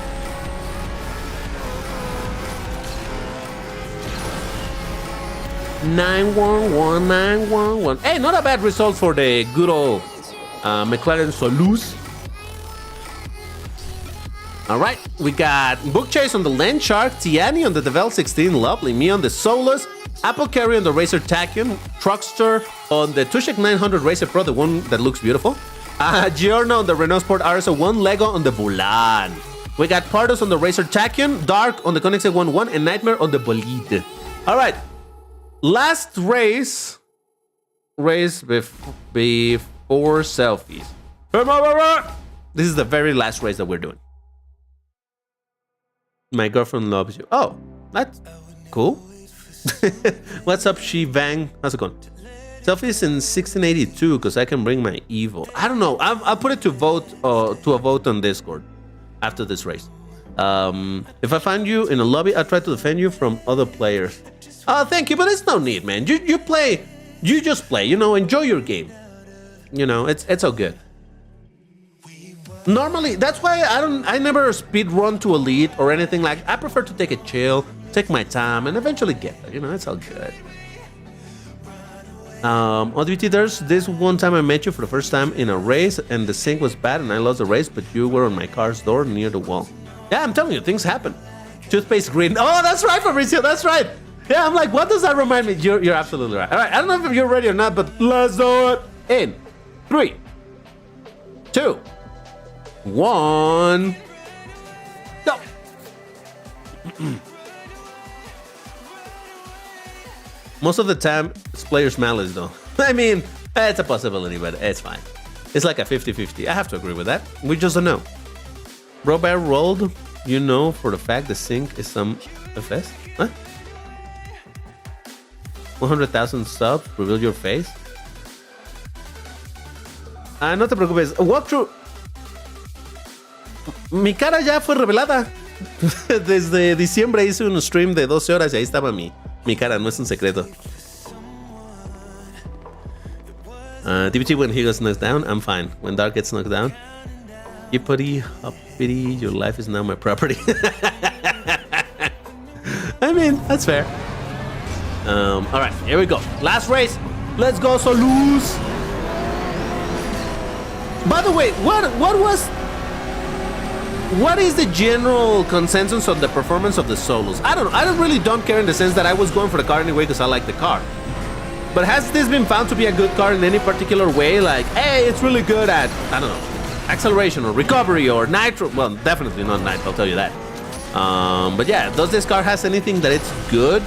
Nine one one. Hey, not a bad result for the good old McLaren Solus. All right, we got Book Chase on the Land Shark, Tiani on the Devel 16, lovely. Me on the Solus, Apple Carry on the Racer Tachyon, Truckster on the Tushek 900 Racer Pro, the one that looks beautiful. Giorno on the Renault Sport RS01, Lego on the Bulan. We got Pardos on the Racer Tachyon, Dark on the Koenigsegg 11, and Nightmare on the Bolide. All right, last race before Selfies. This is the very last race that we're doing. My girlfriend loves you. Oh, that's cool. What's up, Shivang? How's it going? Selfies in 1682 because I can bring my Evo. I don't know. I'll put it to vote to a vote on Discord after this race. If I find you in a lobby, I'll try to defend you from other players. Oh, thank you, but it's no need, man. You play. You just play. You know, enjoy your game. You know, it's all good. Normally, that's why I never speed run to elite or anything like. I prefer to take a chill, take my time, and eventually get there. You know, it's all good. ODVT, there's this one time I met you for the first time in a race, and the sync was bad, and I lost the race, but you were on my car's door near the wall. Yeah, I'm telling you, things happen. Toothpaste green. Oh, that's right, Fabricio. That's right. Yeah, I'm like, what does that remind me? You're absolutely right. All right, I don't know if you're ready or not, but let's do it. In 3, 2, 1, go. Most of the time, it's players' malice, though. I mean, it's a possibility, but it's fine. It's like a 50-50. I have to agree with that. We just don't know. Robert rolled, you know, for the fact the sync is some FS. Huh? 100,000 subs, reveal your face. No te preocupes. Walkthrough. Mi cara ya fue revelada. Desde diciembre hice un stream de 12 horas y ahí estaba mi cara, no es un secreto. DBT, when he gets knocked down, I'm fine. When Dark gets knocked down, Yippity, hoppity, your life is now my property. I mean, that's fair. Alright, here we go. Last race. Let's go, Solus. By the way, what is the general consensus on the performance of the Solus? I really don't care in the sense that I was going for the car anyway because I like the car. But has this been found to be a good car in any particular way? Like, hey, it's really good at, I don't know, acceleration or recovery or nitro. Well, definitely not nitro, I'll tell you that. But yeah, does this car has anything that it's good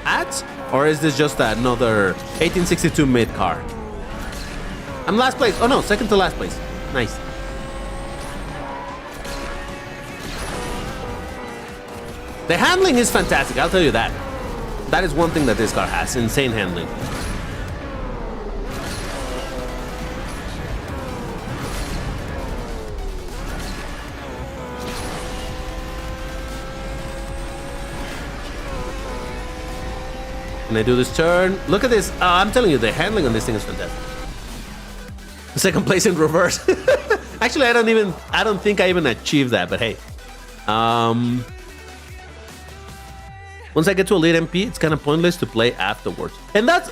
at? Or is this just another 1862 mid car? I'm last place. Oh no, second to last place. Nice. The handling is fantastic, I'll tell you that. That is one thing that this car has, insane handling. Can I do this turn? Look at this. I'm telling you, the handling on this thing is fantastic. Second place in reverse. Actually, I don't think I even achieved that, but hey. Once I get to Elite MP, it's kind of pointless to play afterwards. And that's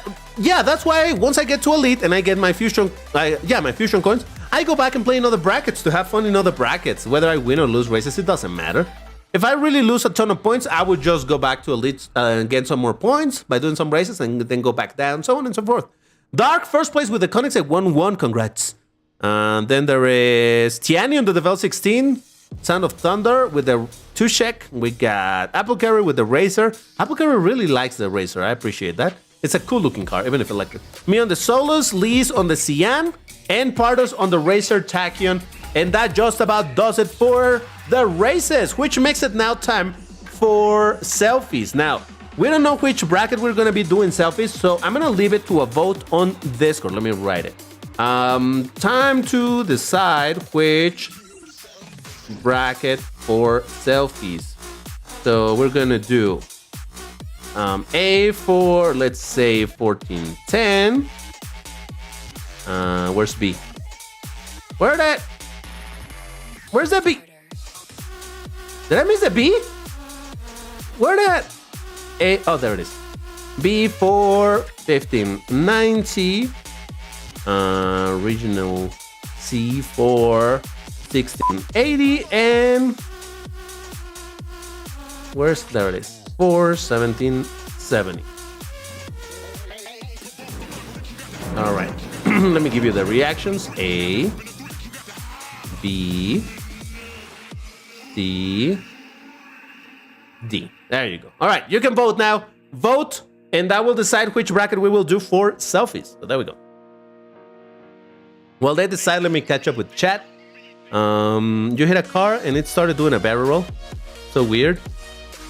why once I get to Elite and I get my fusion, my fusion coins, I go back and play in other brackets to have fun in other brackets. Whether I win or lose races, it doesn't matter. If I really lose a ton of points, I would just go back to Elite and get some more points by doing some races and then go back down, so on and so forth. Dark, first place with the Conics at 1-1, congrats. Then there is Tiani on the Devel 16. Sound of Thunder with the 2-check. We got Apple Carry with the Racer. Apple Carry really likes the Racer. I appreciate that. It's a cool looking car, even if electric. Me on the Solus, Lee's on the Cyan, and Pardos on the Racer Tachyon. And that just about does it for the races, which makes it now time for selfies. Now, we don't know which bracket we're going to be doing selfies, so I'm going to leave it to a vote on Discord. Let me write it. Time to decide which bracket for selfies. So we're gonna do A for, let's say, 1410. Where's B? Where's that B? Did I miss the B? Where that? A, oh, there it is. B for 1590. Regional C for 1680, and there it is, for 1770. All right, let me give you the reactions. A, B, C, D. There you go. All right, you can vote now. Vote, and that will decide which bracket we will do for selfies. So there we go. While they decide, let me catch up with chat. You hit a car and it started doing a barrel roll. So weird.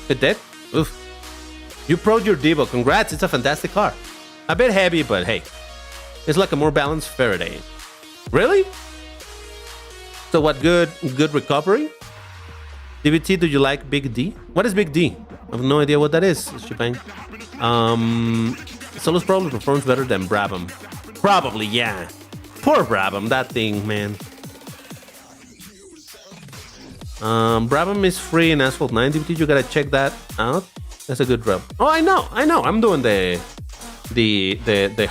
It did? Oof. You pro'd your Devo. Congrats, it's a fantastic car. A bit heavy, but hey. It's like a more balanced Faraday. Really? So what, good recovery? DVT, do you like Big D? What is Big D? I have no idea what that is, Shebang. Solus probably performs better than Brabham. Probably, yeah. Poor Brabham, that thing, man. Brabham is free in Asphalt 9 DVT. You gotta check that out. That's a good drop. Oh, I know. I'm doing the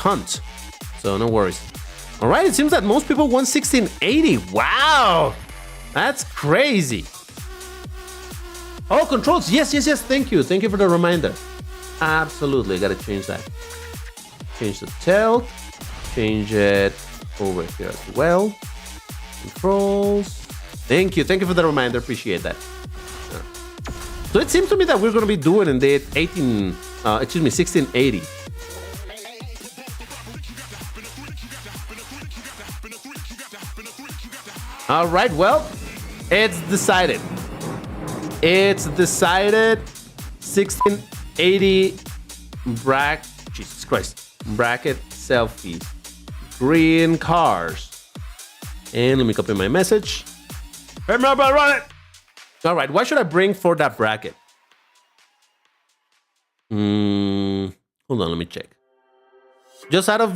hunt, so no worries. All right, it seems that most people want 1680. Wow, that's crazy. Oh, controls. Yes. Thank you for the reminder. Absolutely, gotta change that. Change the tilt. Change it over here as well. Controls. Thank you for the reminder. Appreciate that. So it seems to me that we're gonna be doing in the 1680. All right, well, it's decided. 1680 Jesus Christ. Bracket selfies. Green cars. And let me copy my message. Remember, run it! All right, what should I bring for that bracket? Hold on, let me check. Just from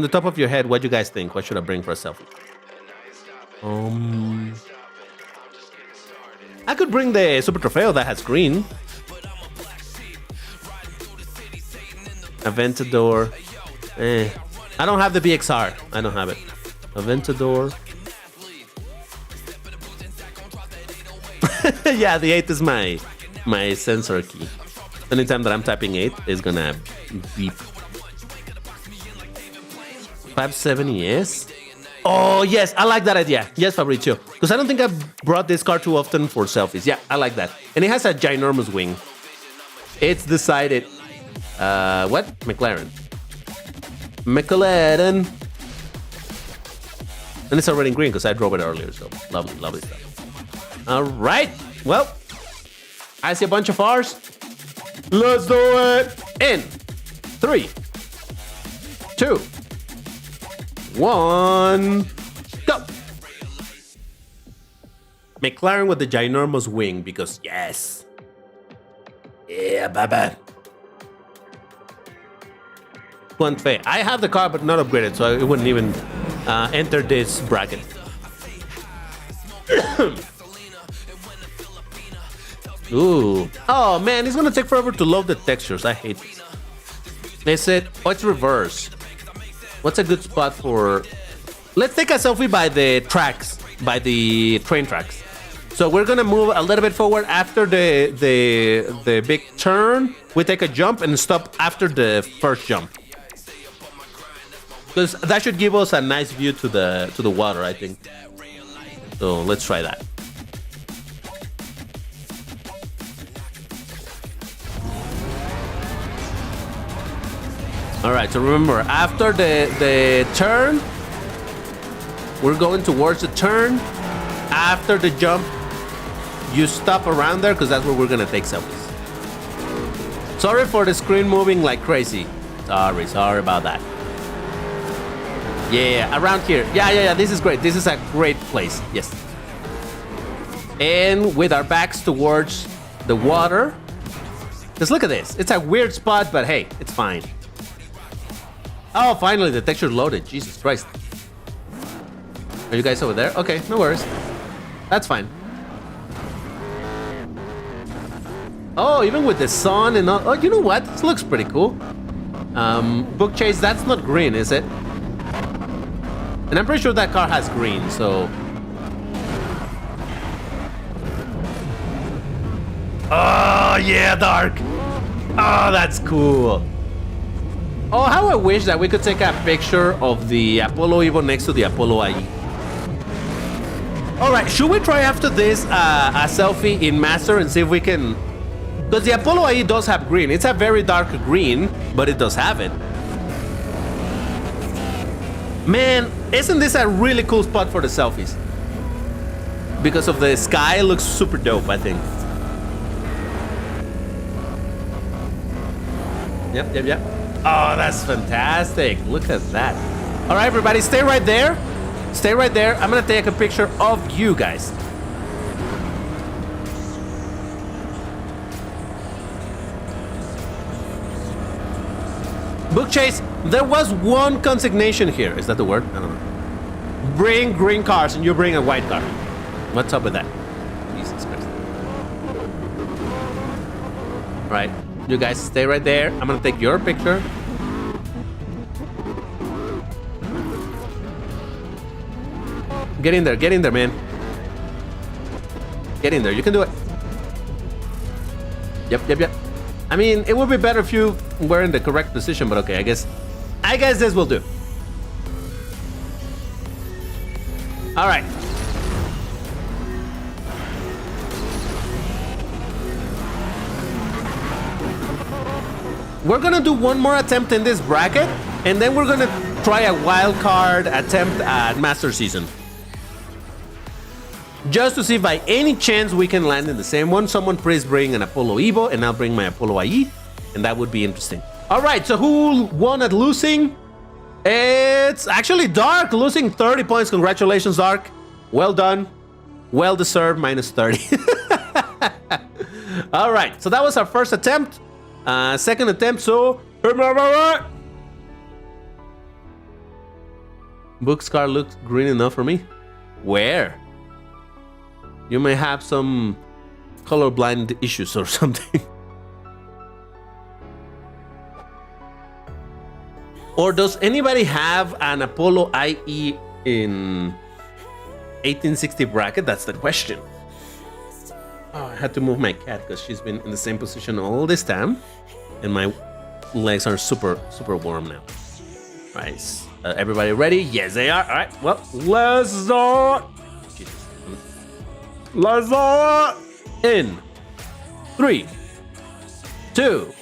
the top of your head, what do you guys think? What should I bring for a selfie? I could bring the Super Trofeo that has green. Aventador. I don't have the BXR. I don't have it. Aventador. Yeah, the 8 is my sensor key. Anytime that I'm typing 8, it's gonna beep. 570S? Oh, yes, I like that idea. Yes, Fabrizio. Because I don't think I've brought this car too often for selfies. Yeah, I like that. And it has a ginormous wing. It's decided. What? McLaren. And it's already in green because I drove it earlier. So lovely stuff. All right. Well, I see a bunch of R's. Let's do it. In 3, 2, 1, go. McLaren with the ginormous wing because yes. Yeah, bye. Quantfe. I have the car but not upgraded, so it wouldn't even enter this bracket. Ooh. Oh man, it's gonna take forever to load the textures. I hate this. Is it? Oh, it's reverse. What's a good spot for... Let's take a selfie by the tracks, by the train tracks. So we're gonna move a little bit forward after the big turn. We take a jump and stop after the first jump. Because that should give us a nice view to the water, I think. So let's try that. All right, so remember, after the turn, we're going towards the turn. After the jump, you stop around there because that's where we're gonna take selfies. Sorry for the screen moving like crazy. Sorry about that. Yeah, around here. Yeah, this is great. This is a great place, yes. And with our backs towards the water. Just look at this. It's a weird spot, but hey, it's fine. Oh, finally, the texture loaded. Jesus Christ. Are you guys over there? Okay, no worries. That's fine. Oh, even with the sun and all. Oh, you know what? This looks pretty cool. Book chase, that's not green, is it? And I'm pretty sure that car has green, so... Oh, yeah, dark. Oh, that's cool. Oh, how I wish that we could take a picture of the Apollo Evo next to the Apollo IE. All right, should we try after this a selfie in Master and see if we can... Because the Apollo IE does have green. It's a very dark green, but it does have it. Man, isn't this a really cool spot for the selfies? Because of the sky, it looks super dope, I think. Yep. Oh, that's fantastic. Look at that. All right, everybody, stay right there. Stay right there. I'm gonna take a picture of you guys. Book chase, there was one consignation here. Is that the word? I don't know. Bring green cars and you bring a white car. What's up with that? Jesus Christ. All right, you guys stay right there. I'm gonna take your picture. Get in there, man. Get in there, you can do it. Yep. I mean, it would be better if you were in the correct position, but okay, I guess this will do. All right. We're gonna do one more attempt in this bracket, and then we're gonna try a wild card attempt at Master Season. Just to see if by any chance we can land in the same one. Someone please bring an Apollo Evo, and I'll bring my Apollo IE, and that would be interesting. All right, so who won at losing? It's actually Dark, losing 30 points. Congratulations, Dark. Well done. Well deserved, minus 30. All right, so that was our first attempt. Second attempt, so... Book's car looks green enough for me. Where? You may have some colorblind issues or something. Or does anybody have an Apollo IE in 1860 bracket? That's the question. Oh, I had to move my cat because she's been in the same position all this time. And my legs are super warm now. All right, everybody ready? Yes, they are. All right, well, let's go. Let's go. In 3, 2,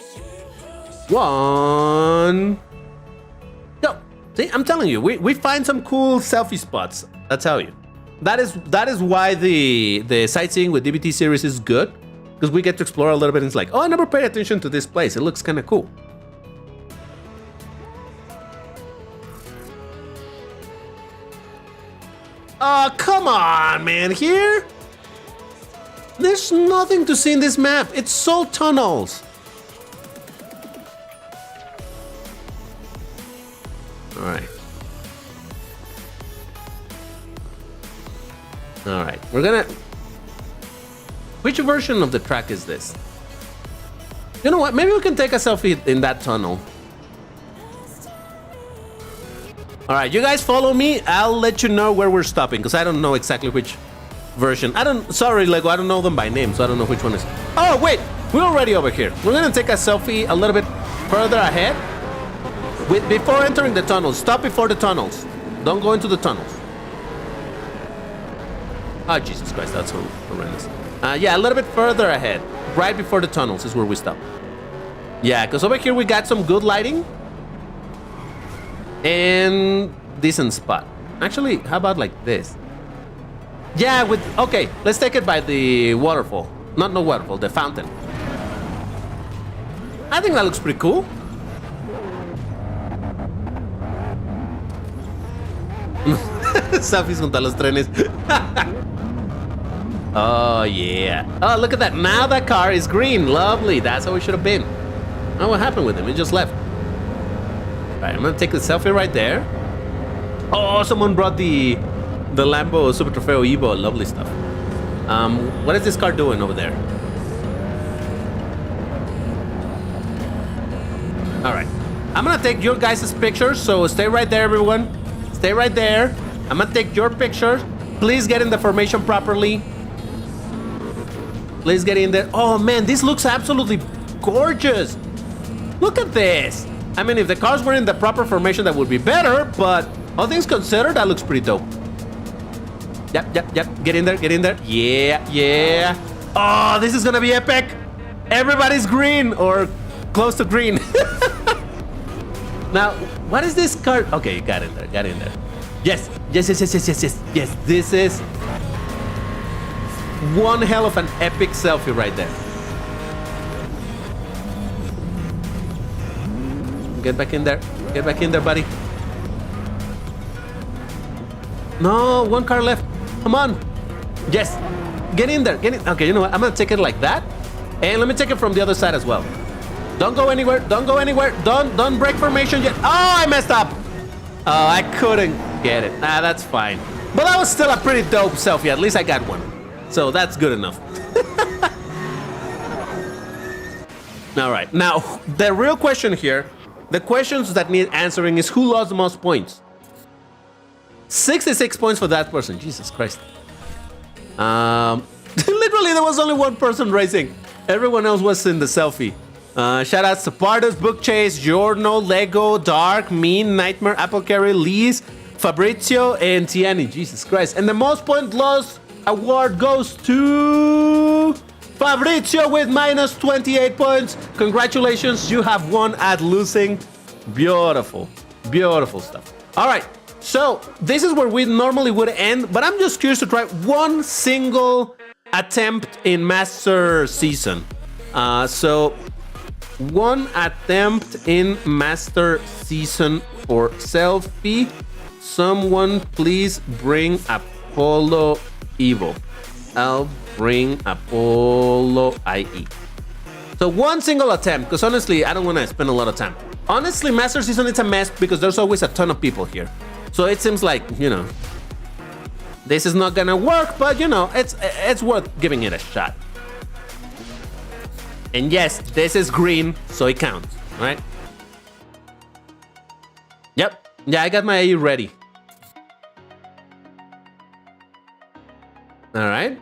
1. Go. See, I'm telling you, we find some cool selfie spots. I'll tell you. That is why the sightseeing with DBT series is good, because we get to explore a little bit and it's like, oh, I never paid attention to this place. It looks kind of cool. Oh, come on, man. Here? There's nothing to see in this map. It's so tunnels. All right. All right. We're gonna... Which version of the track is this? You know what? Maybe we can take a selfie in that tunnel. All right, you guys follow me. I'll let you know where we're stopping because I don't know exactly which version. Sorry, Lego, I don't know them by name, so I don't know which one is. Oh, wait, we're already over here. We're gonna take a selfie a little bit further ahead. Before entering the tunnels. Stop before the tunnels. Don't go into the tunnels. Oh, Jesus Christ, that's horrendous. Yeah, a little bit further ahead. Right before the tunnels is where we stop. Yeah, because over here we got some good lighting. And decent spot. Actually, how about like this? Yeah, okay, let's take it by the waterfall. Not no waterfall, the fountain. I think that looks pretty cool. Selfies junto a los trenes. Oh, yeah. Oh, look at that. Now that car is green. Lovely. That's how it should have been. Oh, what happened with him? He just left. All right, I'm gonna take the selfie right there. Oh, someone brought the Lambo Super Trofeo Evo. Lovely stuff. What is this car doing over there? All right, I'm gonna take your guys' pictures, so stay right there, everyone. Stay right there. I'm gonna take your pictures. Please get in the formation properly. Please get in there. Oh man, this looks absolutely gorgeous. Look at this. I mean, if the cars were in the proper formation, that would be better, but all things considered, that looks pretty dope. Yep. Get in there. Yeah. Oh, this is gonna be epic. Everybody's green or close to green. Now, what is this car? Okay, you got in there. Yes. This is one hell of an epic selfie right there. Get back in there, buddy. No, one car left. Come on. Yes. Get in there. Okay, you know what? I'm gonna take it like that. And let me take it from the other side as well. Don't go anywhere. Don't break formation yet. Oh, I messed up. Oh, I couldn't get it. That's fine. But that was still a pretty dope selfie. At least I got one. So that's good enough. All right. Now, the real question here, the questions that need answering is who lost the most points? 66 points for that person. Jesus Christ. Literally, there was only one person racing. Everyone else was in the selfie. Shout outs to Pardos, Book Chase, Giorno, Lego, Dark, Mean, Nightmare, Apple Carry, Liz, Fabrizio, and Tiani. Jesus Christ. And the most point loss award goes to Fabrizio with minus 28 points. Congratulations, you have won at losing. Beautiful stuff. All right, so this is where we normally would end, but I'm just curious to try one single attempt in Master Season. So one attempt in Master Season for selfie. Someone please bring Apollo Evo. I'll bring Apollo IE. So one single attempt, because honestly, I don't want to spend a lot of time. Honestly, Master Season, it's a mess because there's always a ton of people here. So it seems like, you know, this is not gonna work, but you know, it's worth giving it a shot. And yes, this is green, so it counts, right? Yep, yeah, I got my AE ready. All right.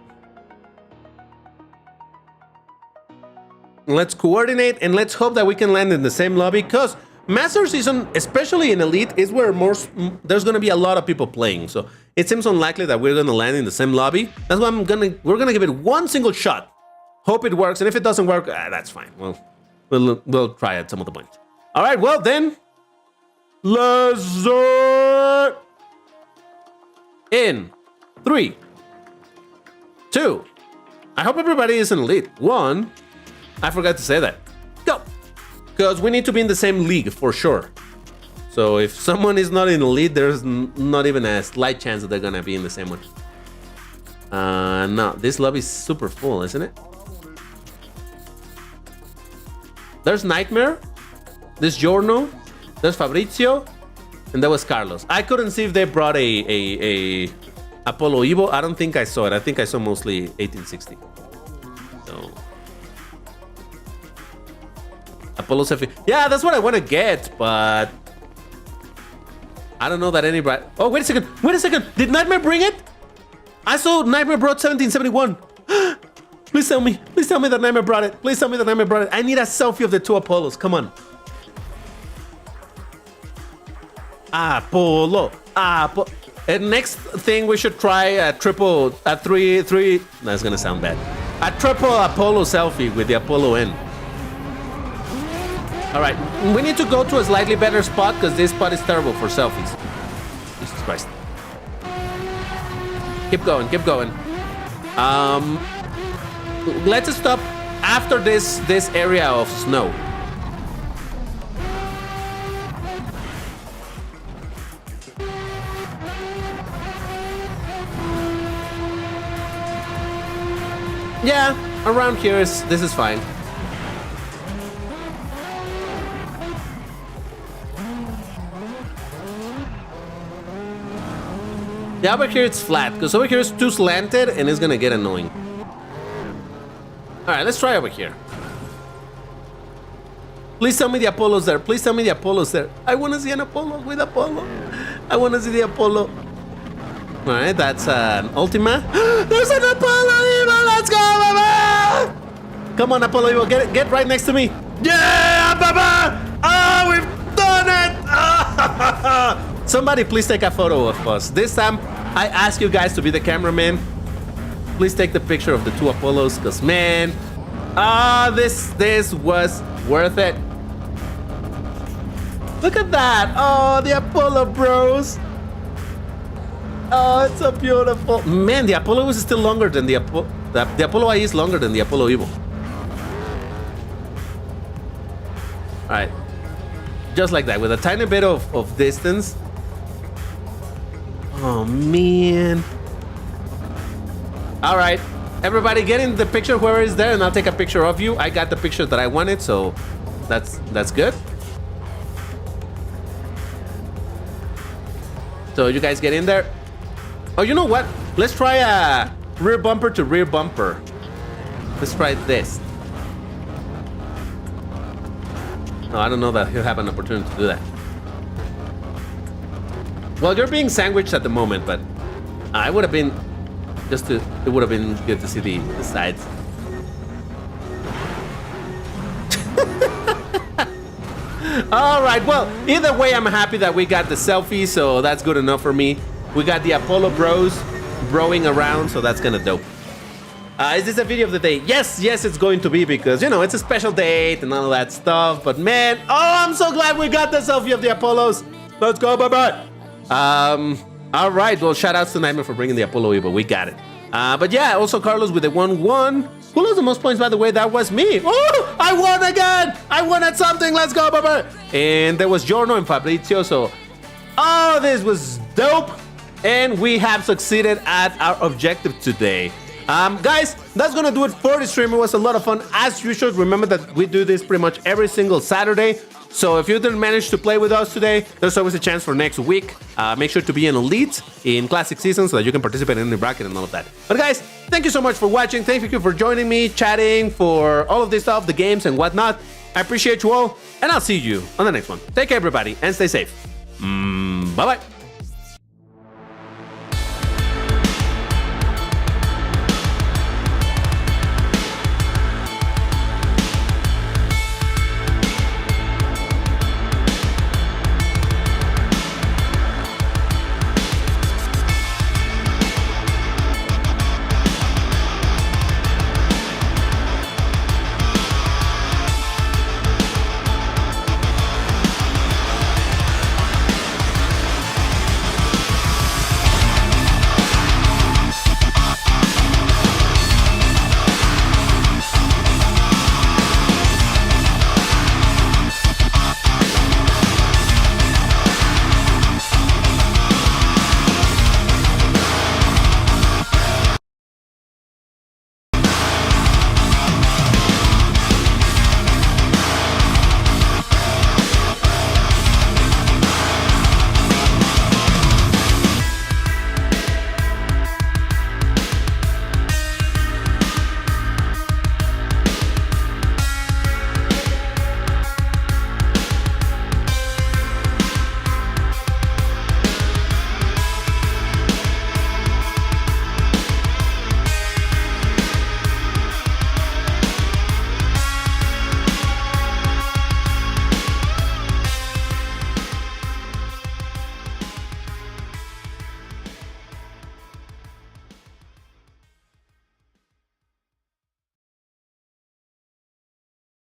Let's coordinate and let's hope that we can land in the same lobby, because Master Season, especially in Elite, is where there's gonna be a lot of people playing. So it seems unlikely that we're gonna land in the same lobby. That's why we're gonna give it one single shot. Hope it works, and if it doesn't work, that's fine. We'll try at some of the points. All right, well then, let's do it. In 3, 2. I hope everybody is in Elite. 1. I forgot to say that. Go. Because we need to be in the same league for sure. So if someone is not in Elite, there's not even a slight chance that they're gonna be in the same one. No, this lobby is super full, isn't it? There's Nightmare, there's Giorno, there's Fabrizio, and there was Carlos. I couldn't see if they brought a Apollo Evo. I don't think I saw it. I think I saw mostly 1860. Apollo selfie. Yeah, that's what I want to get, but I don't know that anybody. Oh, wait a second. Wait a second. Did Nightmare bring it? I saw Nightmare brought 1771. Please tell me. Please tell me that Nightmare brought it. Please tell me that Nightmare brought it. I need a selfie of the two Apollos. Come on. Apollo. Apollo. And next thing we should try a three. That's gonna sound bad. A triple Apollo selfie with the Apollo N. All right, we need to go to a slightly better spot because this spot is terrible for selfies. Jesus Christ. Keep going, keep going. Let's stop after this area of snow. Yeah, around here this is fine. Yeah, over here it's flat, because over here it's too slanted and it's gonna get annoying. Alright, let's try over here. Please tell me the Apollo's there. Please tell me the Apollo's there. I wanna see an Apollo with Apollo. I wanna see the Apollo. Alright, that's an Ultima. There's an Apollo Evo! Let's go, Baba! Come on, Apollo Evo, get right next to me. Yeah, Baba! Oh, we've done it! Somebody please take a photo of us. This time, I ask you guys to be the cameraman. Please take the picture of the two Apollos, because man, this was worth it. Look at that! Oh, the Apollo bros! Oh, it's so beautiful. Man, the Apollo is still longer than the Apollo I is longer than the Apollo Evo. Alright. Just like that, with a tiny bit of distance. Oh, man. Alright. Everybody get in the picture, whoever is there, and I'll take a picture of you. I got the picture that I wanted, so that's good. So you guys get in there. Oh, you know what? Let's try a rear bumper to rear bumper. Let's try this. Oh, I don't know that he'll have an opportunity to do that. Well, you're being sandwiched at the moment, but I would have been it would have been good to see the sides. All right, well, either way, I'm happy that we got the selfie, so that's good enough for me. We got the Apollo bros broing around, so that's kind of dope. Is this a video of the day? Yes, it's going to be, because, you know, it's a special date and all of that stuff. But man, oh, I'm so glad we got the selfie of the Apollos. Let's go, bye-bye. All right, well, shout outs to Nightmare for bringing the Apollo Evo. We got it. But yeah, also Carlos with the 1-1. Who lost the most points, by the way? That was me. Oh, I won again. I won at something. Let's go, bye-bye. And there was Giorno and Fabrizio. So, oh, this was dope. And we have succeeded at our objective today. Guys, that's gonna do it for the stream. It was a lot of fun as usual. Remember that we do this pretty much every single Saturday. So if you didn't manage to play with us today, there's always a chance for next week. Make sure to be an elite in Classic Season so that you can participate in the bracket and all of that. But guys, thank you so much for watching. Thank you for joining me, chatting, for all of this stuff, the games and whatnot. I appreciate you all, and I'll see you on the next one. Take care, everybody, and stay safe. Bye-bye.